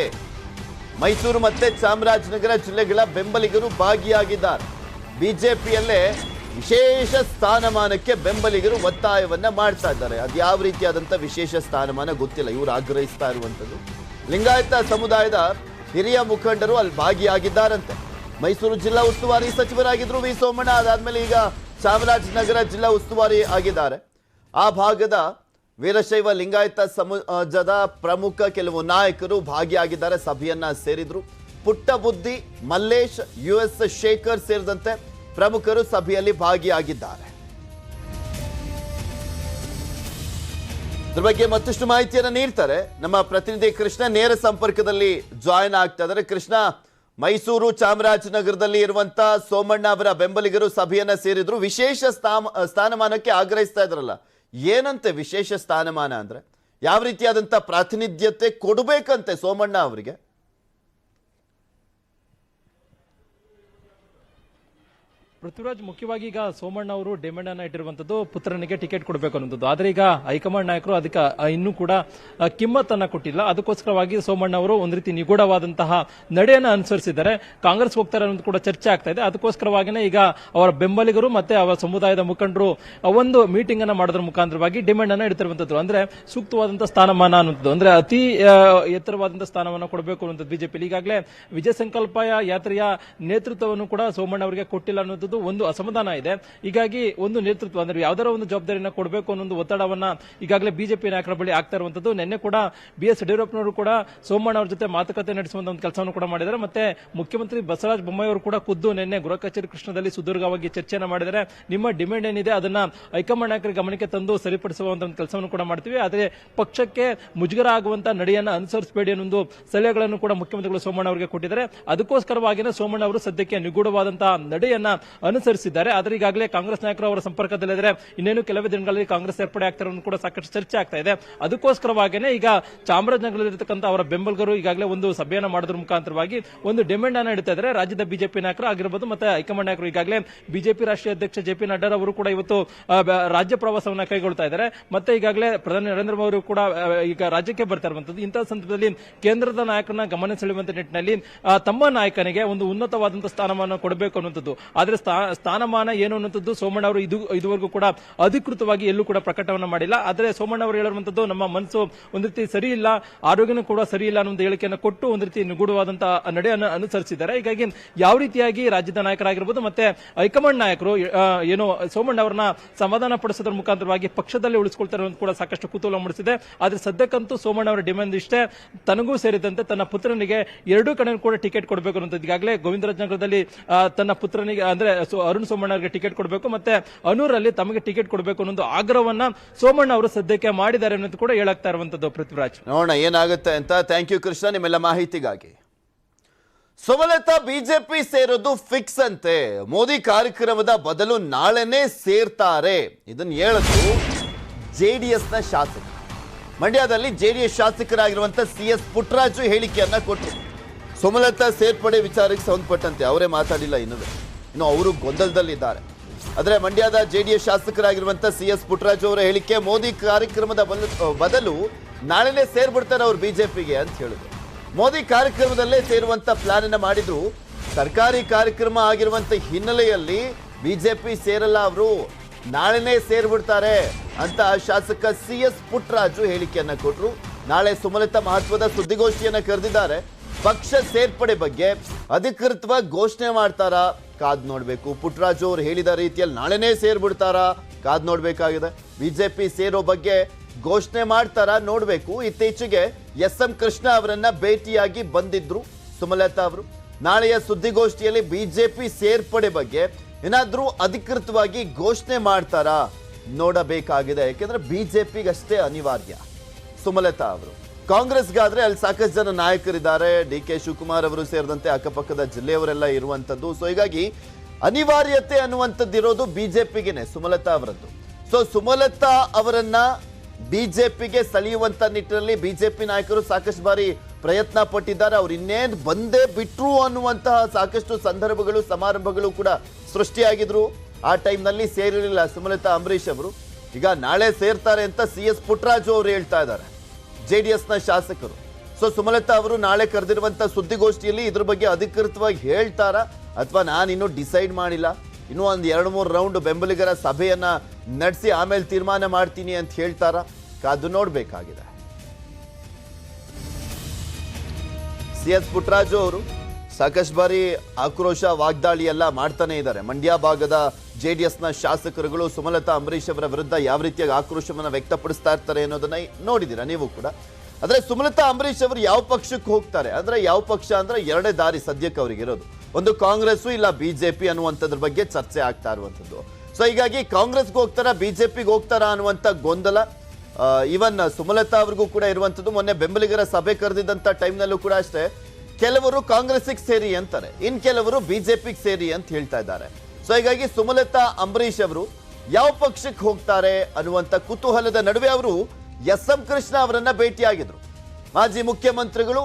ಮೈಸೂರು ಮತ್ತೆ ಚಾಮರಾಜನಗರ ಜಿಲ್ಲೆಗಳ ಬೆಂಬಲಿಗರು ಭಾಗಿಯಾಗಿದ್ದಾರೆ. ಬಿಜೆಪಿಯಲ್ಲೇ ವಿಶೇಷ ಸ್ಥಾನಮಾನಕ್ಕೆ ಬೆಂಬಲಿಗರು ಒತ್ತಾಯವನ್ನ ಮಾಡ್ತಾ ಇದ್ದಾರೆ. ಅದು ಯಾವ ರೀತಿಯಾದಂಥ ವಿಶೇಷ ಸ್ಥಾನಮಾನ ಗೊತ್ತಿಲ್ಲ, ಇವರು ಆಗ್ರಹಿಸ್ತಾ ಇರುವಂಥದ್ದು. ಲಿಂಗಾಯತ ಸಮುದಾಯದ ಹಿರಿಯ ಮುಖಂಡರು ಅಲ್ಲಿ ಭಾಗಿಯಾಗಿದ್ದಾರಂತೆ. ಮೈಸೂರು ಜಿಲ್ಲಾ ಉಸ್ತುವಾರಿ ಸಚಿವರಾಗಿದ್ರು ವಿ ಸೋಮಣ್ಣ. ಅದಾದ್ಮೇಲೆ ಈಗ ಚಾಮರಾಜನಗರ ಜಿಲ್ಲಾ ಉಸ್ತುವಾರಿ ಆಗಿದ್ದಾರೆ. ಆ ಭಾಗದ ವೀರಶೈವ ಲಿಂಗಾಯತ ಸಮಾಜದ ಪ್ರಮುಖ ಕೆಲವು ನಾಯಕರು ಭಾಗಿಯಾಗಿದ್ದಾರೆ, ಸಭೆಯನ್ನ ಸೇರಿದ್ರು. ಪುಟ್ಟಬುದ್ಧಿ, ಮಲ್ಲೇಶ್, US ಶೇಖರ್ ಸೇರಿದಂತೆ ಪ್ರಮುಖರು ಸಭೆಯಲ್ಲಿ ಭಾಗಿಯಾಗಿದ್ದಾರೆ. ಇದ್ರ ಬಗ್ಗೆ ಮತ್ತಷ್ಟು ಮಾಹಿತಿಯನ್ನು ನೀಡ್ತಾರೆ ನಮ್ಮ ಪ್ರತಿನಿಧಿ ಕೃಷ್ಣ, ನೇರ ಸಂಪರ್ಕದಲ್ಲಿ ಜಾಯಿನ್ ಆಗ್ತಾ ಇದ್ದಾರೆ. ಕೃಷ್ಣ, ಮೈಸೂರು ಚಾಮರಾಜನಗರದಲ್ಲಿ ಇರುವಂತ ಸೋಮಣ್ಣ ಅವರ ಬೆಂಬಲಿಗರು ಸಭೆಯನ್ನ ಸೇರಿದ್ರು, ವಿಶೇಷ ಸ್ಥಾನಮಾನಕ್ಕೆ ಆಗ್ರಹಿಸ್ತಾ ಇದ್ರಲ್ಲ, ಏನಂತೆ ವಿಶೇಷ ಸ್ಥಾನಮಾನ ಅಂದ್ರೆ ಯಾವ ರೀತಿಯಾದಂತ ಪ್ರಾತಿನಿಧ್ಯತೆ ಕೊಡಬೇಕಂತೆ ಸೋಮಣ್ಣ ಅವರಿಗೆ? ಪೃಥ್ವಿರಾಜ್, ಮುಖ್ಯವಾಗಿ ಈಗ ಸೋಮಣ್ಣ ಅವರು ಡಿಮ್ಯಾಂಡ್ ಅನ್ನ ಇಟ್ಟಿರುವಂತದ್ದು ಪುತ್ರನಿಗೆ ಟಿಕೆಟ್ ಕೊಡಬೇಕು ಅನ್ನೋದು. ಆದ್ರೆ ಈಗ ಹೈಕಮಾಂಡ್ ನಾಯಕರು ಅದಕ್ಕೆ ಇನ್ನೂ ಕೂಡ ಕಿಮ್ಮತ್ತನ್ನ ಕೊಟ್ಟಿಲ್ಲ. ಅದಕ್ಕೋಸ್ಕರವಾಗಿ ಸೋಮಣ್ಣ ಅವರು ಒಂದ್ ರೀತಿ ನಿಗೂಢವಾದಂತಹ ನಡೆಯನ್ನ ಅನುಸರಿಸಿದ್ದಾರೆ. ಕಾಂಗ್ರೆಸ್ ಹೋಗ್ತಾರೆ ಅನ್ನೋದು ಕೂಡ ಚರ್ಚೆ ಆಗ್ತಾ ಇದೆ. ಅದಕ್ಕೋಸ್ಕರವಾಗಿನೇ ಈಗ ಅವರ ಬೆಂಬಲಿಗರು ಮತ್ತೆ ಅವರ ಸಮುದಾಯದ ಮುಖಂಡರು ಒಂದು ಮೀಟಿಂಗ್ ಅನ್ನ ಮಾಡೋದ್ರ ಮುಖಾಂತರವಾಗಿ ಡಿಮ್ಯಾಂಡ್ ಅನ್ನ ಇಡ್ತಿರುವಂತದ್ದು. ಅಂದ್ರೆ ಸೂಕ್ತವಾದಂತಹ ಸ್ಥಾನಮಾನ ಅನ್ನುವಂಥದ್ದು, ಅಂದ್ರೆ ಅತಿ ಎತ್ತರವಾದಂತಹ ಸ್ಥಾನಮಾನ ಕೊಡಬೇಕು ಅನ್ನುವಂಥದ್ದು ಬಿಜೆಪಿ. ಈಗಾಗಲೇ ವಿಜಯ ಸಂಕಲ್ಪ ಯಾತ್ರೆಯ ನೇತೃತ್ವವನ್ನು ಕೂಡ ಸೋಮಣ್ಣ ಅವರಿಗೆ ಕೊಟ್ಟಿಲ್ಲ ಅನ್ನೋದು ಒಂದು ಅಸಮಾಧಾನ ಇದೆ. ಹೀಗಾಗಿ ಒಂದು ನೇತೃತ್ವ ಅಂದ್ರೆ ಯಾವ್ದಾರ ಒಂದು ಜವಾಬ್ದಾರಿನ ಕೊಡಬೇಕು ಅನ್ನೋ ಒತ್ತಡವನ್ನ ಈಗಾಗಲೇ ಬಿಜೆಪಿ ನಾಯಕರ ಬಳಿ ಆಗ್ತಾ ಇರುವಂತದ್ದು. ನಿನ್ನೆ ಕೂಡ BS ಯಡಿಯೂರಪ್ಪನವರು ಕೂಡ ಸೋಮಣ್ಣ ಅವರ ಜೊತೆ ಮಾತುಕತೆ ನಡೆಸುವಂತ ಒಂದು ಕೆಲಸವನ್ನು ಕೂಡ ಮಾಡಿದ್ದಾರೆ. ಮತ್ತೆ ಮುಖ್ಯಮಂತ್ರಿ ಬಸವರಾಜ ಬೊಮ್ಮಾಯಿ ಅವರು ಕೂಡ ಖುದ್ದು ನಿನ್ನೆ ಗೃಹ ಕಚೇರಿ ಕೃಷ್ಣದಲ್ಲಿ ಸುದೀರ್ಘವಾಗಿ ಚರ್ಚೆಯನ್ನು ಮಾಡಿದ್ದಾರೆ. ನಿಮ್ಮ ಡಿಮ್ಯಾಂಡ್ ಏನಿದೆ ಅದನ್ನ ಹೈಕಮಾಂಡ್ ನಾಯಕರ ಗಮನಕ್ಕೆ ತಂದು ಸರಿಪಡಿಸುವಂತ ಒಂದು ಕೆಲಸವನ್ನು ಕೂಡ ಮಾಡ್ತೀವಿ, ಆದ್ರೆ ಪಕ್ಷಕ್ಕೆ ಮುಜುಗರ ಆಗುವಂತ ನಡೆಯನ್ನ ಅನುಸರಿಸಬೇಡಿ ಅನ್ನೊಂದು ಸಲಹೆಗಳನ್ನು ಕೂಡ ಮುಖ್ಯಮಂತ್ರಿಗಳು ಸೋಮಣ್ಣ ಅವರಿಗೆ ಕೊಟ್ಟಿದ್ದಾರೆ. ಅದಕ್ಕೋಸ್ಕರವಾಗಿಯೇ ಸೋಮಣ್ಣ ಅವರು ಸದ್ಯಕ್ಕೆ ನಿಗೂಢವಾದಂತಹ ನಡೆಯನ್ನ ಅನುಸರಿಸಿದ್ದಾರೆ. ಆದರೆ ಈಗಾಗಲೇ ಕಾಂಗ್ರೆಸ್ ನಾಯಕರು ಅವರ ಸಂಪರ್ಕದಲ್ಲಿದ್ದಾರೆ. ಇನ್ನೇನು ಕೆಲವೇ ದಿನಗಳಲ್ಲಿ ಕಾಂಗ್ರೆಸ್ ಸೇರ್ಪಡೆ ಆಗ್ತಾರೆ ಕೂಡ ಸಾಕಷ್ಟು ಚರ್ಚೆ ಆಗ್ತಾ ಇದೆ. ಅದಕ್ಕೋಸ್ಕರವಾಗಿಯೇ ಈಗ ಚಾಮರಾಜನಗರದಲ್ಲಿರತಕ್ಕಂಥ ಅವರ ಬೆಂಬಲಿಗರು ಈಗಾಗಲೇ ಒಂದು ಸಭೆಯನ್ನು ಮಾಡೋದ್ರ ಮುಖಾಂತರವಾಗಿ ಒಂದು ಡಿಮ್ಯಾಂಡ್ ಅನ್ನು ಇಡ್ತಾ ಇದ್ದಾರೆ. ರಾಜ್ಯದ ಬಿಜೆಪಿ ನಾಯಕರು ಆಗಿರಬಹುದು ಮತ್ತೆ ಹೈಕಮಾಂಡ್ ನಾಯಕರು. ಈಗಾಗಲೇ ಬಿಜೆಪಿ ರಾಷ್ಟ್ರೀಯ ಅಧ್ಯಕ್ಷ JP ನಡ್ಡಾ ಅವರು ಕೂಡ ಇವತ್ತು ರಾಜ್ಯ ಪ್ರವಾಸವನ್ನು ಕೈಗೊಳ್ತಾ ಇದ್ದಾರೆ. ಮತ್ತೆ ಈಗಾಗಲೇ ಪ್ರಧಾನಿ ನರೇಂದ್ರ ಮೋದಿ ಅವರು ಕೂಡ ಈಗ ರಾಜ್ಯಕ್ಕೆ ಬರ್ತಾ ಇರುವಂತದ್ದು. ಇಂತಹ ಸಂದರ್ಭದಲ್ಲಿ ಕೇಂದ್ರದ ನಾಯಕರನ್ನ ಗಮನ ಸೆಳೆಯುವಂತ ನಿಟ್ಟಿನಲ್ಲಿ ತಮ್ಮ ನಾಯಕನಿಗೆ ಒಂದು ಉನ್ನತವಾದಂತಹ ಸ್ಥಾನಮಾನ ಕೊಡಬೇಕು ಅನ್ನುವಂಥದ್ದು. ಆದ್ರೆ ಸ್ಥಾನಮಾನ ಏನು ಅನ್ನುವಂಥದ್ದು ಸೋಮಣ್ಣ ಅವರು ಇದುವರೆಗೂ ಕೂಡ ಅಧಿಕೃತವಾಗಿ ಎಲ್ಲೂ ಕೂಡ ಪ್ರಕಟವನ್ನ ಮಾಡಿಲ್ಲ. ಆದ್ರೆ ಸೋಮಣ್ಣ ಅವರು ಹೇಳಿರುವಂತದ್ದು ನಮ್ಮ ಮನಸ್ಸು ಒಂದ್ ರೀತಿ ಸರಿ ಇಲ್ಲ, ಆರೋಗ್ಯನೂ ಕೂಡ ಸರಿ ಇಲ್ಲ ಅನ್ನೋ ಹೇಳಿಕೆಯನ್ನು ಕೊಟ್ಟು ಒಂದ್ ರೀತಿ ನಿಗೂಢವಾದಂತಹ ನಡೆಯನ್ನು ಅನುಸರಿಸಿದ್ದಾರೆ. ಹೀಗಾಗಿ ಯಾವ ರೀತಿಯಾಗಿ ರಾಜ್ಯದ ನಾಯಕರಾಗಿರ್ಬೋದು ಮತ್ತೆ ಹೈಕಮಾಂಡ್ ನಾಯಕರು ಏನು ಸೋಮಣ್ಣ ಅವರನ್ನ ಸಮಾಧಾನ ಪಡಿಸೋದ್ರ ಮುಖಾಂತರವಾಗಿ ಪಕ್ಷದಲ್ಲಿ ಉಳಿಸಿಕೊಳ್ತಾರೆ ಅನ್ನೋದು ಕೂಡ ಸಾಕಷ್ಟು ಕುತೂಹಲ ಮೂಡಿಸಿದೆ. ಆದ್ರೆ ಸದ್ಯಕ್ಕಂತೂ ಸೋಮಣ್ಣ ಅವರ ಡಿಮ್ಯಾಂಡ್ ಇಷ್ಟೇ, ತನಗೂ ಸೇರಿದಂತೆ ತನ್ನ ಪುತ್ರನಿಗೆ ಎರಡೂ ಕಡೆ ಕೂಡ ಟಿಕೆಟ್ ಕೊಡಬೇಕು ಅನ್ನೋದು. ಈಗಾಗಲೇ ಗೋವಿಂದರಾಜನಗರದಲ್ಲಿ ತನ್ನ ಪುತ್ರನಿಗೆ ಅಂದ್ರೆ ಅರುಣ್ ಸೋಮಣ್ಣ ಅವರಿಗೆ ಟಿಕೆಟ್ ಕೊಡಬೇಕು ಮತ್ತೆ ಅನೂರಲ್ಲಿ ತಮಗೆ ಟಿಕೆಟ್ ಕೊಡಬೇಕು ಅನ್ನೋ ಆಗ್ರಹವನ್ನ ಸೋಮಣ್ಣ ಅವರು ಸದ್ಯಕ್ಕೆ ಮಾಡಿದ್ದಾರೆ ಅನ್ನೋದು ಕೂಡ ಹೇಳಾಗ್ತಾ ಇರುವಂತದ್ದು. ಪೃಥ್ವಿರಾಜ್, ನೋಡೋಣ ಏನಾಗುತ್ತೆ ಅಂತ. ಥ್ಯಾಂಕ್ ಯು ಕೃಷ್ಣ ನಿಮ್ಮೆಲ್ಲ ಮಾಹಿತಿಗಾಗಿ. ಸುಮಲತಾ ಬಿಜೆಪಿ ಸೇರೋದು ಫಿಕ್ಸ್ ಅಂತೆ. ಮೋದಿ ಕಾರ್ಯಕ್ರಮದ ಬದಲು ನಾಳೆನೇ ಸೇರ್ತಾರೆ. ಇದನ್ನ ಹೇಳೋದು JDSನ ಶಾಸಕ, ಮಂಡ್ಯದಲ್ಲಿ JDS ಶಾಸಕರಾಗಿರುವಂತ CS ಪುಟ್ಟರಾಜು ಹೇಳಿಕೆಯನ್ನ ಕೊಟ್ಟರು. ಸುಮಲತಾ ಸೇರ್ಪಡೆ ವಿಚಾರಕ್ಕೆ ಸಂಬಂಧಪಟ್ಟಂತೆ ಅವರೇ ಮಾತಾಡಿಲ್ಲ, ಇನ್ನು ಅವರು ಗೊಂದಲದಲ್ಲಿದ್ದಾರೆ. ಆದರೆ ಮಂಡ್ಯದ JDS ಶಾಸಕರಾಗಿರುವಂತ CS ಪುಟ್ಟರಾಜು ಅವರ ಹೇಳಿಕೆ, ಮೋದಿ ಕಾರ್ಯಕ್ರಮದ ಬದಲು ನಾಳೆನೇ ಸೇರ್ಬಿಡ್ತಾರೆ ಅವ್ರು ಬಿಜೆಪಿಗೆ ಅಂತ ಹೇಳಿದ್ರು. ಮೋದಿ ಕಾರ್ಯಕ್ರಮದಲ್ಲೇ ಸೇರುವಂತ ಪ್ಲಾನ್ ಅನ್ನ ಮಾಡಿದ್ರು. ಸರ್ಕಾರಿ ಕಾರ್ಯಕ್ರಮ ಆಗಿರುವಂತ ಹಿನ್ನೆಲೆಯಲ್ಲಿ ಬಿಜೆಪಿ ಸೇರಲ್ಲ, ಅವರು ನಾಳೆನೇ ಸೇರ್ಬಿಡ್ತಾರೆ ಅಂತ ಶಾಸಕ CS ಪುಟ್ಟರಾಜು ಹೇಳಿಕೆಯನ್ನ ಕೊಟ್ಟರು. ನಾಳೆ ಸುಮಲತಾ ಮಹತ್ವದ ಸುದ್ದಿಗೋಷ್ಠಿಯನ್ನ ಕರೆದಿದ್ದಾರೆ. ಪಕ್ಷ ಸೇರ್ಪಡೆ ಬಗ್ಗೆ ಅಧಿಕೃತವಾಗಿ ಘೋಷಣೆ ಮಾಡ್ತಾರಾ ಕಾದ್ ನೋಡ್ಬೇಕು. ಪುಟ್ಟರಾಜು ಅವರು ಹೇಳಿದ ರೀತಿಯಲ್ಲಿ ನಾಳೆನೇ ಸೇರ್ಬಿಡ್ತಾರಾ ಕಾದ್ ನೋಡ್ಬೇಕಾಗಿದೆ. ಬಿಜೆಪಿ ಸೇರೋ ಬಗ್ಗೆ ಘೋಷಣೆ ಮಾಡ್ತಾರಾ ನೋಡ್ಬೇಕು. ಇತ್ತೀಚೆಗೆ SM ಕೃಷ್ಣ ಅವರನ್ನ ಭೇಟಿಯಾಗಿ ಬಂದಿದ್ರು ಸುಮಲತಾ ಅವರು. ನಾಳೆಯ ಸುದ್ದಿಗೋಷ್ಠಿಯಲ್ಲಿ ಬಿಜೆಪಿ ಸೇರ್ಪಡೆ ಬಗ್ಗೆ ಏನಾದ್ರೂ ಅಧಿಕೃತವಾಗಿ ಘೋಷಣೆ ಮಾಡ್ತಾರಾ ನೋಡಬೇಕಾಗಿದೆ. ಯಾಕೆಂದ್ರೆ ಬಿಜೆಪಿಗಷ್ಟೇ ಅನಿವಾರ್ಯ ಸುಮಲತಾ ಅವರು. ಕಾಂಗ್ರೆಸ್ಗಾದ್ರೆ ಅಲ್ಲಿ ಸಾಕಷ್ಟು ಜನ ನಾಯಕರಿದ್ದಾರೆ, DK ಶಿವಕುಮಾರ್ ಅವರು ಸೇರಿದಂತೆ ಅಕ್ಕಪಕ್ಕದ ಜಿಲ್ಲೆಯವರೆಲ್ಲ ಇರುವಂತದ್ದು. ಸೊ ಹೀಗಾಗಿ ಅನಿವಾರ್ಯತೆ ಅನ್ನುವಂಥದ್ದು ಇರೋದು ಬಿಜೆಪಿಗೆನೆ ಸುಮಲತಾ ಅವರದ್ದು. ಸೊ ಸುಮಲತಾ ಅವರನ್ನ ಬಿಜೆಪಿಗೆ ಸೆಳೆಯುವಂತ ನಿಟ್ಟಿನಲ್ಲಿ ಬಿಜೆಪಿ ನಾಯಕರು ಸಾಕಷ್ಟು ಬಾರಿ ಪ್ರಯತ್ನ ಪಟ್ಟಿದ್ದಾರೆ. ಅವ್ರು ಇನ್ನೇನು ಬಂದೇ ಬಿಟ್ರು ಅನ್ನುವಂತಹ ಸಾಕಷ್ಟು ಸಂದರ್ಭಗಳು ಸಮಾರಂಭಗಳು ಕೂಡ ಸೃಷ್ಟಿಯಾಗಿದ್ರು. ಆ ಟೈಮ್ನಲ್ಲಿ ಸೇರಿರಲಿಲ್ಲ ಸುಮಲತಾ ಅಂಬರೀಶ್ ಅವರು. ಈಗ ನಾಳೆ ಸೇರ್ತಾರೆ ಅಂತ CS ಪುಟ್ಟರಾಜು ಅವರು ಹೇಳ್ತಾ ಇದ್ದಾರೆ, JDSನ ಶಾಸಕರು. ಸೊ ಸುಮಲತಾ ಅವರು ನಾಳೆ ಕರೆದಿರುವಂತ ಸುದ್ದಿಗೋಷ್ಠಿಯಲ್ಲಿ ಇದ್ರ ಬಗ್ಗೆ ಅಧಿಕೃತವಾಗಿ ಹೇಳ್ತಾರಾ ಅಥವಾ ನಾನು ಇನ್ನೂ ಡಿಸೈಡ್ ಮಾಡಿಲ್ಲ, ಇನ್ನೂ ಒಂದು 2-3 ರೌಂಡ್ ಬೆಂಬಲಿಗರ ಸಭೆಯನ್ನ ನಡೆಸಿ ಆಮೇಲೆ ತೀರ್ಮಾನ ಮಾಡ್ತೀನಿ ಅಂತ ಹೇಳ್ತಾರಾ ಕಾದು ನೋಡ್ಬೇಕಾಗಿದೆ. CS ಪುಟ್ಟರಾಜು ಅವರು ಸಾಕಷ್ಟು ಬಾರಿ ಆಕ್ರೋಶ ವಾಗ್ದಾಳಿ ಎಲ್ಲ ಮಾಡ್ತಾನೆ ಇದ್ದಾರೆ. ಮಂಡ್ಯ ಭಾಗದ JDSನ ಶಾಸಕರುಗಳು ಸುಮಲತಾ ಅಂಬರೀಶ್ ಅವರ ವಿರುದ್ಧ ಯಾವ ರೀತಿಯಾಗಿ ಆಕ್ರೋಶವನ್ನ ವ್ಯಕ್ತಪಡಿಸ್ತಾ ಇರ್ತಾರೆ ಅನ್ನೋದನ್ನ ನೋಡಿದ್ದೀರಾ ನೀವು ಕೂಡ. ಆದ್ರೆ ಸುಮಲತಾ ಅಂಬರೀಶ್ ಅವರು ಯಾವ ಪಕ್ಷಕ್ಕೆ ಹೋಗ್ತಾರೆ ಅಂದ್ರೆ, ಯಾವ ಪಕ್ಷ ಅಂದ್ರೆ ಎರಡೇ ದಾರಿ ಸದ್ಯಕ್ಕೆ ಅವ್ರಿಗೆ ಇರೋದು. ಒಂದು ಕಾಂಗ್ರೆಸ್ ಇಲ್ಲ BJP ಅನ್ನುವಂಥದ್ರ ಬಗ್ಗೆ ಚರ್ಚೆ ಆಗ್ತಾ ಇರುವಂಥದ್ದು. ಸೊ ಹೀಗಾಗಿ ಕಾಂಗ್ರೆಸ್ಗೆ ಹೋಗ್ತಾರಾ BJPಗೆ ಹೋಗ್ತಾರಾ ಅನ್ನುವಂಥ ಗೊಂದಲ ಇವನ್ ಸುಮಲತಾ ಅವ್ರಿಗೂ ಕೂಡ ಇರುವಂಥದ್ದು. ಮೊನ್ನೆ ಬೆಂಬಲಿಗರ ಸಭೆ ಕರೆದಿದ್ದಂಥ ಟೈಮ್ನಲ್ಲೂ ಕೂಡ ಅಷ್ಟೇ, ಕೆಲವರು ಕಾಂಗ್ರೆಸ್ಗೆ ಸೇರಿ ಅಂತಾರೆ, ಇನ್ ಕೆಲವರು BJPಗೆ ಸೇರಿ ಅಂತ ಹೇಳ್ತಾ ಇದ್ದಾರೆ. ಸೊ ಹೀಗಾಗಿ ಸುಮಲತಾ ಅಂಬರೀಶ್ ಅವರು ಯಾವ ಪಕ್ಷಕ್ಕೆ ಹೋಗ್ತಾರೆ ಅನ್ನುವಂಥ ಕುತೂಹಲದ ನಡುವೆ ಅವರು SM ಕೃಷ್ಣ ಅವರನ್ನ ಭೇಟಿಯಾಗಿದ್ರು. ಮಾಜಿ ಮುಖ್ಯಮಂತ್ರಿಗಳು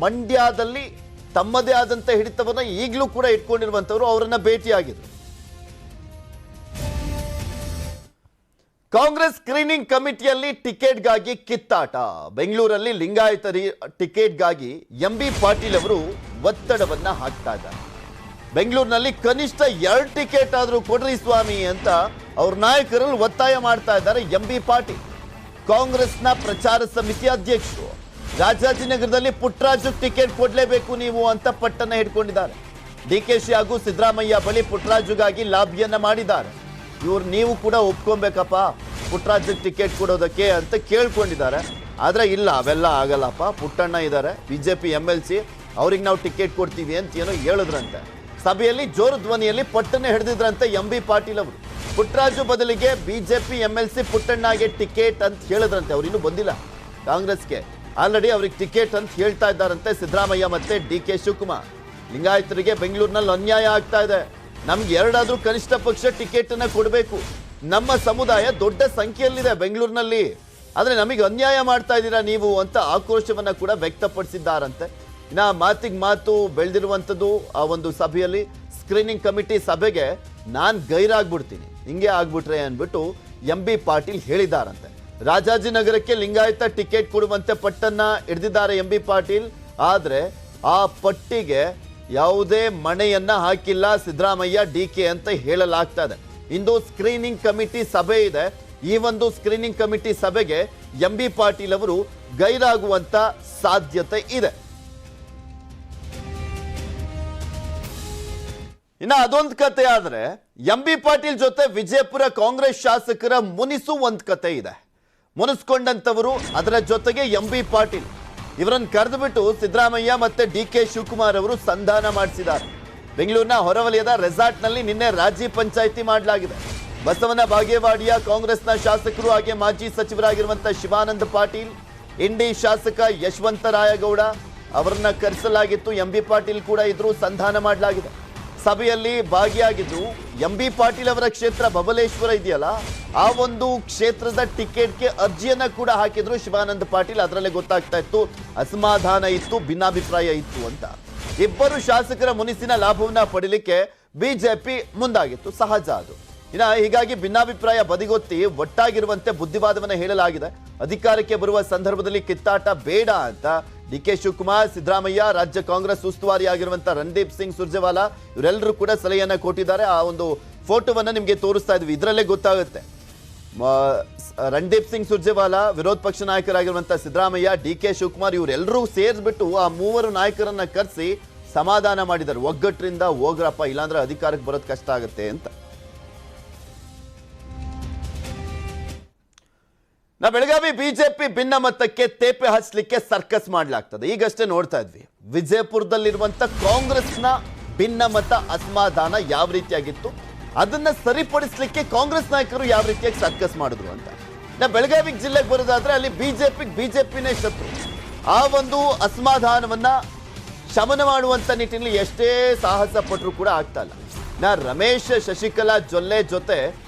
ಮಂಡ್ಯದಲ್ಲಿ ತಮ್ಮದೇ ಆದಂತ ಹಿಡಿತವನ್ನ ಈಗಲೂ ಕೂಡ ಇಟ್ಕೊಂಡಿರುವಂತವರು ಅವರನ್ನ ಭೇಟಿಯಾಗಿದ್ರು. ಕಾಂಗ್ರೆಸ್ ಸ್ಕ್ರೀನಿಂಗ್ ಕಮಿಟಿಯಲ್ಲಿ ಟಿಕೆಟ್ಗಾಗಿ ಕಿತ್ತಾಟ. ಬೆಂಗಳೂರಲ್ಲಿ ಲಿಂಗಾಯತ ಟಿಕೆಟ್ಗಾಗಿ MB ಪಾಟೀಲ್ ಅವರು ಒತ್ತಡವನ್ನ ಹಾಕ್ತಾ ಇದ್ದಾರೆ. ಬೆಂಗಳೂರಿನಲ್ಲಿ ಕನಿಷ್ಠ 2 ಟಿಕೆಟ್ ಆದ್ರೂ ಕೊಡ್ರಿ ಸ್ವಾಮಿ ಅಂತ ಅವ್ರ ನಾಯಕರಲ್ಲಿ ಒತ್ತಾಯ ಮಾಡ್ತಾ ಇದ್ದಾರೆ MB ಪಾಟೀಲ್. ಕಾಂಗ್ರೆಸ್ನ ಪ್ರಚಾರ ಸಮಿತಿ ಅಧ್ಯಕ್ಷರು ರಾಜಾಜಿನಗರದಲ್ಲಿ ಪುಟ್ಟರಾಜು ಟಿಕೆಟ್ ಕೊಡ್ಲೇಬೇಕು ನೀವು ಅಂತ ಪಟ್ಟನ್ನ ಹಿಡ್ಕೊಂಡಿದ್ದಾರೆ. DKC ಹಾಗೂ ಸಿದ್ದರಾಮಯ್ಯ ಬಳಿ ಪುಟ್ಟರಾಜುಗಾಗಿ ಲಾಬಿಯನ್ನ ಮಾಡಿದ್ದಾರೆ. ನೀವು ಕೂಡ ಒಪ್ಕೊಬೇಕಪ್ಪ ಪುಟ್ಟರಾಜು ಟಿಕೆಟ್ ಕೊಡೋದಕ್ಕೆ ಅಂತ ಕೇಳ್ಕೊಂಡಿದ್ದಾರೆ. ಆದ್ರೆ ಇಲ್ಲ, ಅವೆಲ್ಲ ಆಗಲ್ಲಪ್ಪ, ಪುಟ್ಟಣ್ಣ ಇದ್ದಾರೆ BJP MLC, ಅವ್ರಿಗೆ ನಾವು ಟಿಕೆಟ್ ಕೊಡ್ತೀವಿ ಅಂತ ಏನೋ ಹೇಳಿದ್ರಂತೆ. ಸಭೆಯಲ್ಲಿ ಜೋರು ಧ್ವನಿಯಲ್ಲಿ ಪಟ್ಟನ್ನ ಹಿಡಿದಿದ್ರಂತೆ MB ಪಾಟೀಲ್ ಅವರು. ಪುಟ್ಟರಾಜು ಬದಲಿಗೆ BJP MLC ಪುಟ್ಟಣ್ಣಗೆ ಟಿಕೆಟ್ ಅಂತ ಹೇಳಿದ್ರಂತೆ. ಅವ್ರು ಇನ್ನೂ ಬಂದಿಲ್ಲ ಕಾಂಗ್ರೆಸ್ಗೆ, ಆಲ್ರೆಡಿ ಅವ್ರಿಗೆ ಟಿಕೆಟ್ ಅಂತ ಹೇಳ್ತಾ ಇದ್ದಾರಂತೆ ಸಿದ್ದರಾಮಯ್ಯ ಮತ್ತೆ DK ಶಿವಕುಮಾರ್. ಲಿಂಗಾಯತರಿಗೆ ಬೆಂಗಳೂರಿನಲ್ಲಿ ಅನ್ಯಾಯ ಆಗ್ತಾ ಇದೆ, ನಮ್ಗೆ ಎರಡಾದ್ರೂ ಕನಿಷ್ಠ ಪಕ್ಷ ಟಿಕೆಟ್ ಅನ್ನ ಕೊಡಬೇಕು, ನಮ್ಮ ಸಮುದಾಯ ದೊಡ್ಡ ಸಂಖ್ಯೆಯಲ್ಲಿದೆ ಬೆಂಗಳೂರಿನಲ್ಲಿ, ಆದ್ರೆ ನಮಗೆ ಅನ್ಯಾಯ ಮಾಡ್ತಾ ಇದ್ದೀರಾ ನೀವು ಅಂತ ಆಕ್ರೋಶವನ್ನ ಕೂಡ ವ್ಯಕ್ತಪಡಿಸಿದ್ದಾರಂತೆ. ಇನ್ನ ಮಾತಿಗೆ ಮಾತು ಬೆಳೆದಿರುವಂಥದ್ದು ಆ ಒಂದು ಸಭೆಯಲ್ಲಿ. ಸ್ಕ್ರೀನಿಂಗ್ ಕಮಿಟಿ ಸಭೆಗೆ ನಾನ್ ಗೈರಾಗ್ಬಿಡ್ತೀನಿ ಹಿಂಗೆ ಆಗ್ಬಿಟ್ರೆ ಅಂದ್ಬಿಟ್ಟು MB ಪಾಟೀಲ್ ಹೇಳಿದಾರಂತೆ. ರಾಜಾಜಿನಗರಕ್ಕೆ ಲಿಂಗಾಯತ ಟಿಕೆಟ್ ಕೊಡುವಂತೆ ಪಟ್ಟನ್ನ ಹಿಡಿದಿದ್ದಾರೆ MB ಪಾಟೀಲ್. ಆದ್ರೆ ಆ ಪಟ್ಟಿಗೆ ಯಾವುದೇ ಮಣೆಯನ್ನ ಹಾಕಿಲ್ಲ ಸಿದ್ದರಾಮಯ್ಯ DK ಅಂತ ಹೇಳಲಾಗ್ತಾ ಇದೆ. ಇಂದು ಸ್ಕ್ರೀನಿಂಗ್ ಕಮಿಟಿ ಸಭೆ ಇದೆ. ಈ ಒಂದು ಸ್ಕ್ರೀನಿಂಗ್ ಕಮಿಟಿ ಸಭೆಗೆ MB ಪಾಟೀಲ್ ಅವರು ಗೈರಾಗುವಂತ ಸಾಧ್ಯತೆ ಇದೆ. ಇನ್ನ ಅದೊಂದು ಕತೆ ಆದ್ರೆ MB ಪಾಟೀಲ್ ಜೊತೆ ವಿಜಯಪುರ ಕಾಂಗ್ರೆಸ್ ಶಾಸಕರ ಮುನಿಸು ಒಂದ್ ಕತೆ ಇದೆ. ಮುನಿಸ್ಕೊಂಡಂತವರು ಅದರ ಜೊತೆಗೆ MB ಪಾಟೀಲ್ ಇವರನ್ನು ಕರೆದುಬಿಟ್ಟು ಸಿದ್ದರಾಮಯ್ಯ ಮತ್ತೆ DK ಶಿವಕುಮಾರ್ ಅವರು ಸಂಧಾನ ಮಾಡಿಸಿದ್ದಾರೆ. ಬೆಂಗಳೂರಿನ ಹೊರವಲಯದ ರೆಸಾರ್ಟ್ನಲ್ಲಿ ನಿನ್ನೆ ರಾಜಿ ಪಂಚಾಯಿತಿ ಮಾಡಲಾಗಿದೆ. ಬಸವನ ಬಾಗೇವಾಡಿಯ ಕಾಂಗ್ರೆಸ್ನ ಶಾಸಕರು ಹಾಗೆ ಮಾಜಿ ಸಚಿವರಾಗಿರುವಂತಹ ಶಿವಾನಂದ ಪಾಟೀಲ್, ಇಂಡಿ ಶಾಸಕ ಯಶವಂತ ರಾಯಗೌಡ ಅವರನ್ನ ಕರೆಸಲಾಗಿತ್ತು. MB ಪಾಟೀಲ್ ಕೂಡ ಇದ್ರು, ಸಂಧಾನ ಮಾಡಲಾಗಿದೆ. ಸಭೆಯಲ್ಲಿ ಭಾಗಿಯಾಗಿದ್ದು MB ಪಾಟೀಲ್ ಅವರ ಕ್ಷೇತ್ರ ಬಬಲೇಶ್ವರ ಇದೆಯಲ್ಲ, ಆ ಒಂದು ಕ್ಷೇತ್ರದ ಟಿಕೆಟ್ಗೆ ಅರ್ಜಿಯನ್ನ ಕೂಡ ಹಾಕಿದ್ರು ಶಿವಾನಂದ ಪಾಟೀಲ್. ಅದರಲ್ಲೇ ಗೊತ್ತಾಗ್ತಾ ಇತ್ತು ಅಸಮಾಧಾನ ಇತ್ತು, ಭಿನ್ನಾಭಿಪ್ರಾಯ ಇತ್ತು ಅಂತ. ಇಬ್ಬರು ಶಾಸಕರ ಮುನಿಸಿನ ಲಾಭವನ್ನ ಪಡಿಲಿಕ್ಕೆ BJP ಮುಂದಾಗಿತ್ತು, ಸಹಜ ಅದು. ಇನ್ನ ಹೀಗಾಗಿ ಭಿನ್ನಾಭಿಪ್ರಾಯ ಬದಿಗೊತ್ತಿ ಒಟ್ಟಾಗಿರುವಂತೆ ಬುದ್ಧಿವಾದವನ್ನ ಹೇಳಲಾಗಿದೆ. ಅಧಿಕಾರಕ್ಕೆ ಬರುವ ಸಂದರ್ಭದಲ್ಲಿ ಕಿತ್ತಾಟ ಬೇಡ ಅಂತ DK ಶಿವಕುಮಾರ್, ಸಿದ್ದರಾಮಯ್ಯ, ರಾಜ್ಯ ಕಾಂಗ್ರೆಸ್ ಉಸ್ತುವಾರಿ ಆಗಿರುವಂತಹ ರಣದೀಪ್ ಸಿಂಗ್ ಸುರ್ಜೇವಾಲಾ ಇವರೆಲ್ಲರೂ ಕೂಡ ಸಲಹೆಯನ್ನ ಕೊಟ್ಟಿದ್ದಾರೆ. ಆ ಒಂದು ಫೋಟೋವನ್ನ ನಿಮಗೆ ತೋರಿಸ್ತಾ ಇದ್ವಿ, ಇದರಲ್ಲೇ ಗೊತ್ತಾಗುತ್ತೆ. ರಣದೀಪ್ ಸಿಂಗ್ ಸುರ್ಜೇವಾಲಾ, ವಿರೋಧ ಪಕ್ಷ ನಾಯಕರಾಗಿರುವಂತಹ ಸಿದ್ದರಾಮಯ್ಯ, DK ಶಿವಕುಮಾರ್ ಇವರೆಲ್ಲರೂ ಸೇರಿಸ್ಬಿಟ್ಟು ಆ ಮೂವರು ನಾಯಕರನ್ನ ಕರೆಸಿ ಸಮಾಧಾನ ಮಾಡಿದ್ದಾರೆ. ಒಗ್ಗಟ್ಟರಿಂದ ಹೋಗ್ರಪ್ಪ, ಇಲ್ಲಾಂದ್ರೆ ಅಧಿಕಾರಕ್ಕೆ ಬರೋದು ಕಷ್ಟ ಆಗುತ್ತೆ ಅಂತ. ಬೆಳಗಾವಿ BJP ಭಿನ್ನಮತಕ್ಕೆ ತೇಪೆ ಹಚ್ಚಲಿಕ್ಕೆ ಸರ್ಕಸ್ ಮಾಡಲಾಗ್ತದೆ. ಈಗಷ್ಟೇ ನೋಡ್ತಾ ಇದ್ವಿ ವಿಜಯಪುರದಲ್ಲಿರುವಂತ ಕಾಂಗ್ರೆಸ್ನ ಭಿನ್ನಮತ ಅಸಮಾಧಾನ ಯಾವ ರೀತಿಯಾಗಿತ್ತು, ಅದನ್ನ ಸರಿಪಡಿಸಲಿಕ್ಕೆ ಕಾಂಗ್ರೆಸ್ ನಾಯಕರು ಯಾವ ರೀತಿಯಾಗಿ ಸರ್ಕಸ್ ಮಾಡಿದ್ರು ಅಂತ. ಬೆಳಗಾವಿ ಜಿಲ್ಲೆಗೆ ಬರೋದಾದ್ರೆ ಅಲ್ಲಿ BJPನೇ ಶತ್ರು. ಆ ಒಂದು ಅಸಮಾಧಾನವನ್ನ ಶಮನ ಮಾಡುವಂತ ನಿಟ್ಟಿನಲ್ಲಿ ಎಷ್ಟೇ ಸಾಹಸ ಪಟ್ಟರು ಕೂಡ ಆಗ್ತಾ ಇಲ್ಲ. ರಮೇಶ್ ಶಶಿಕಲಾ ಜೊಲ್ಲೆ ಜೊತೆ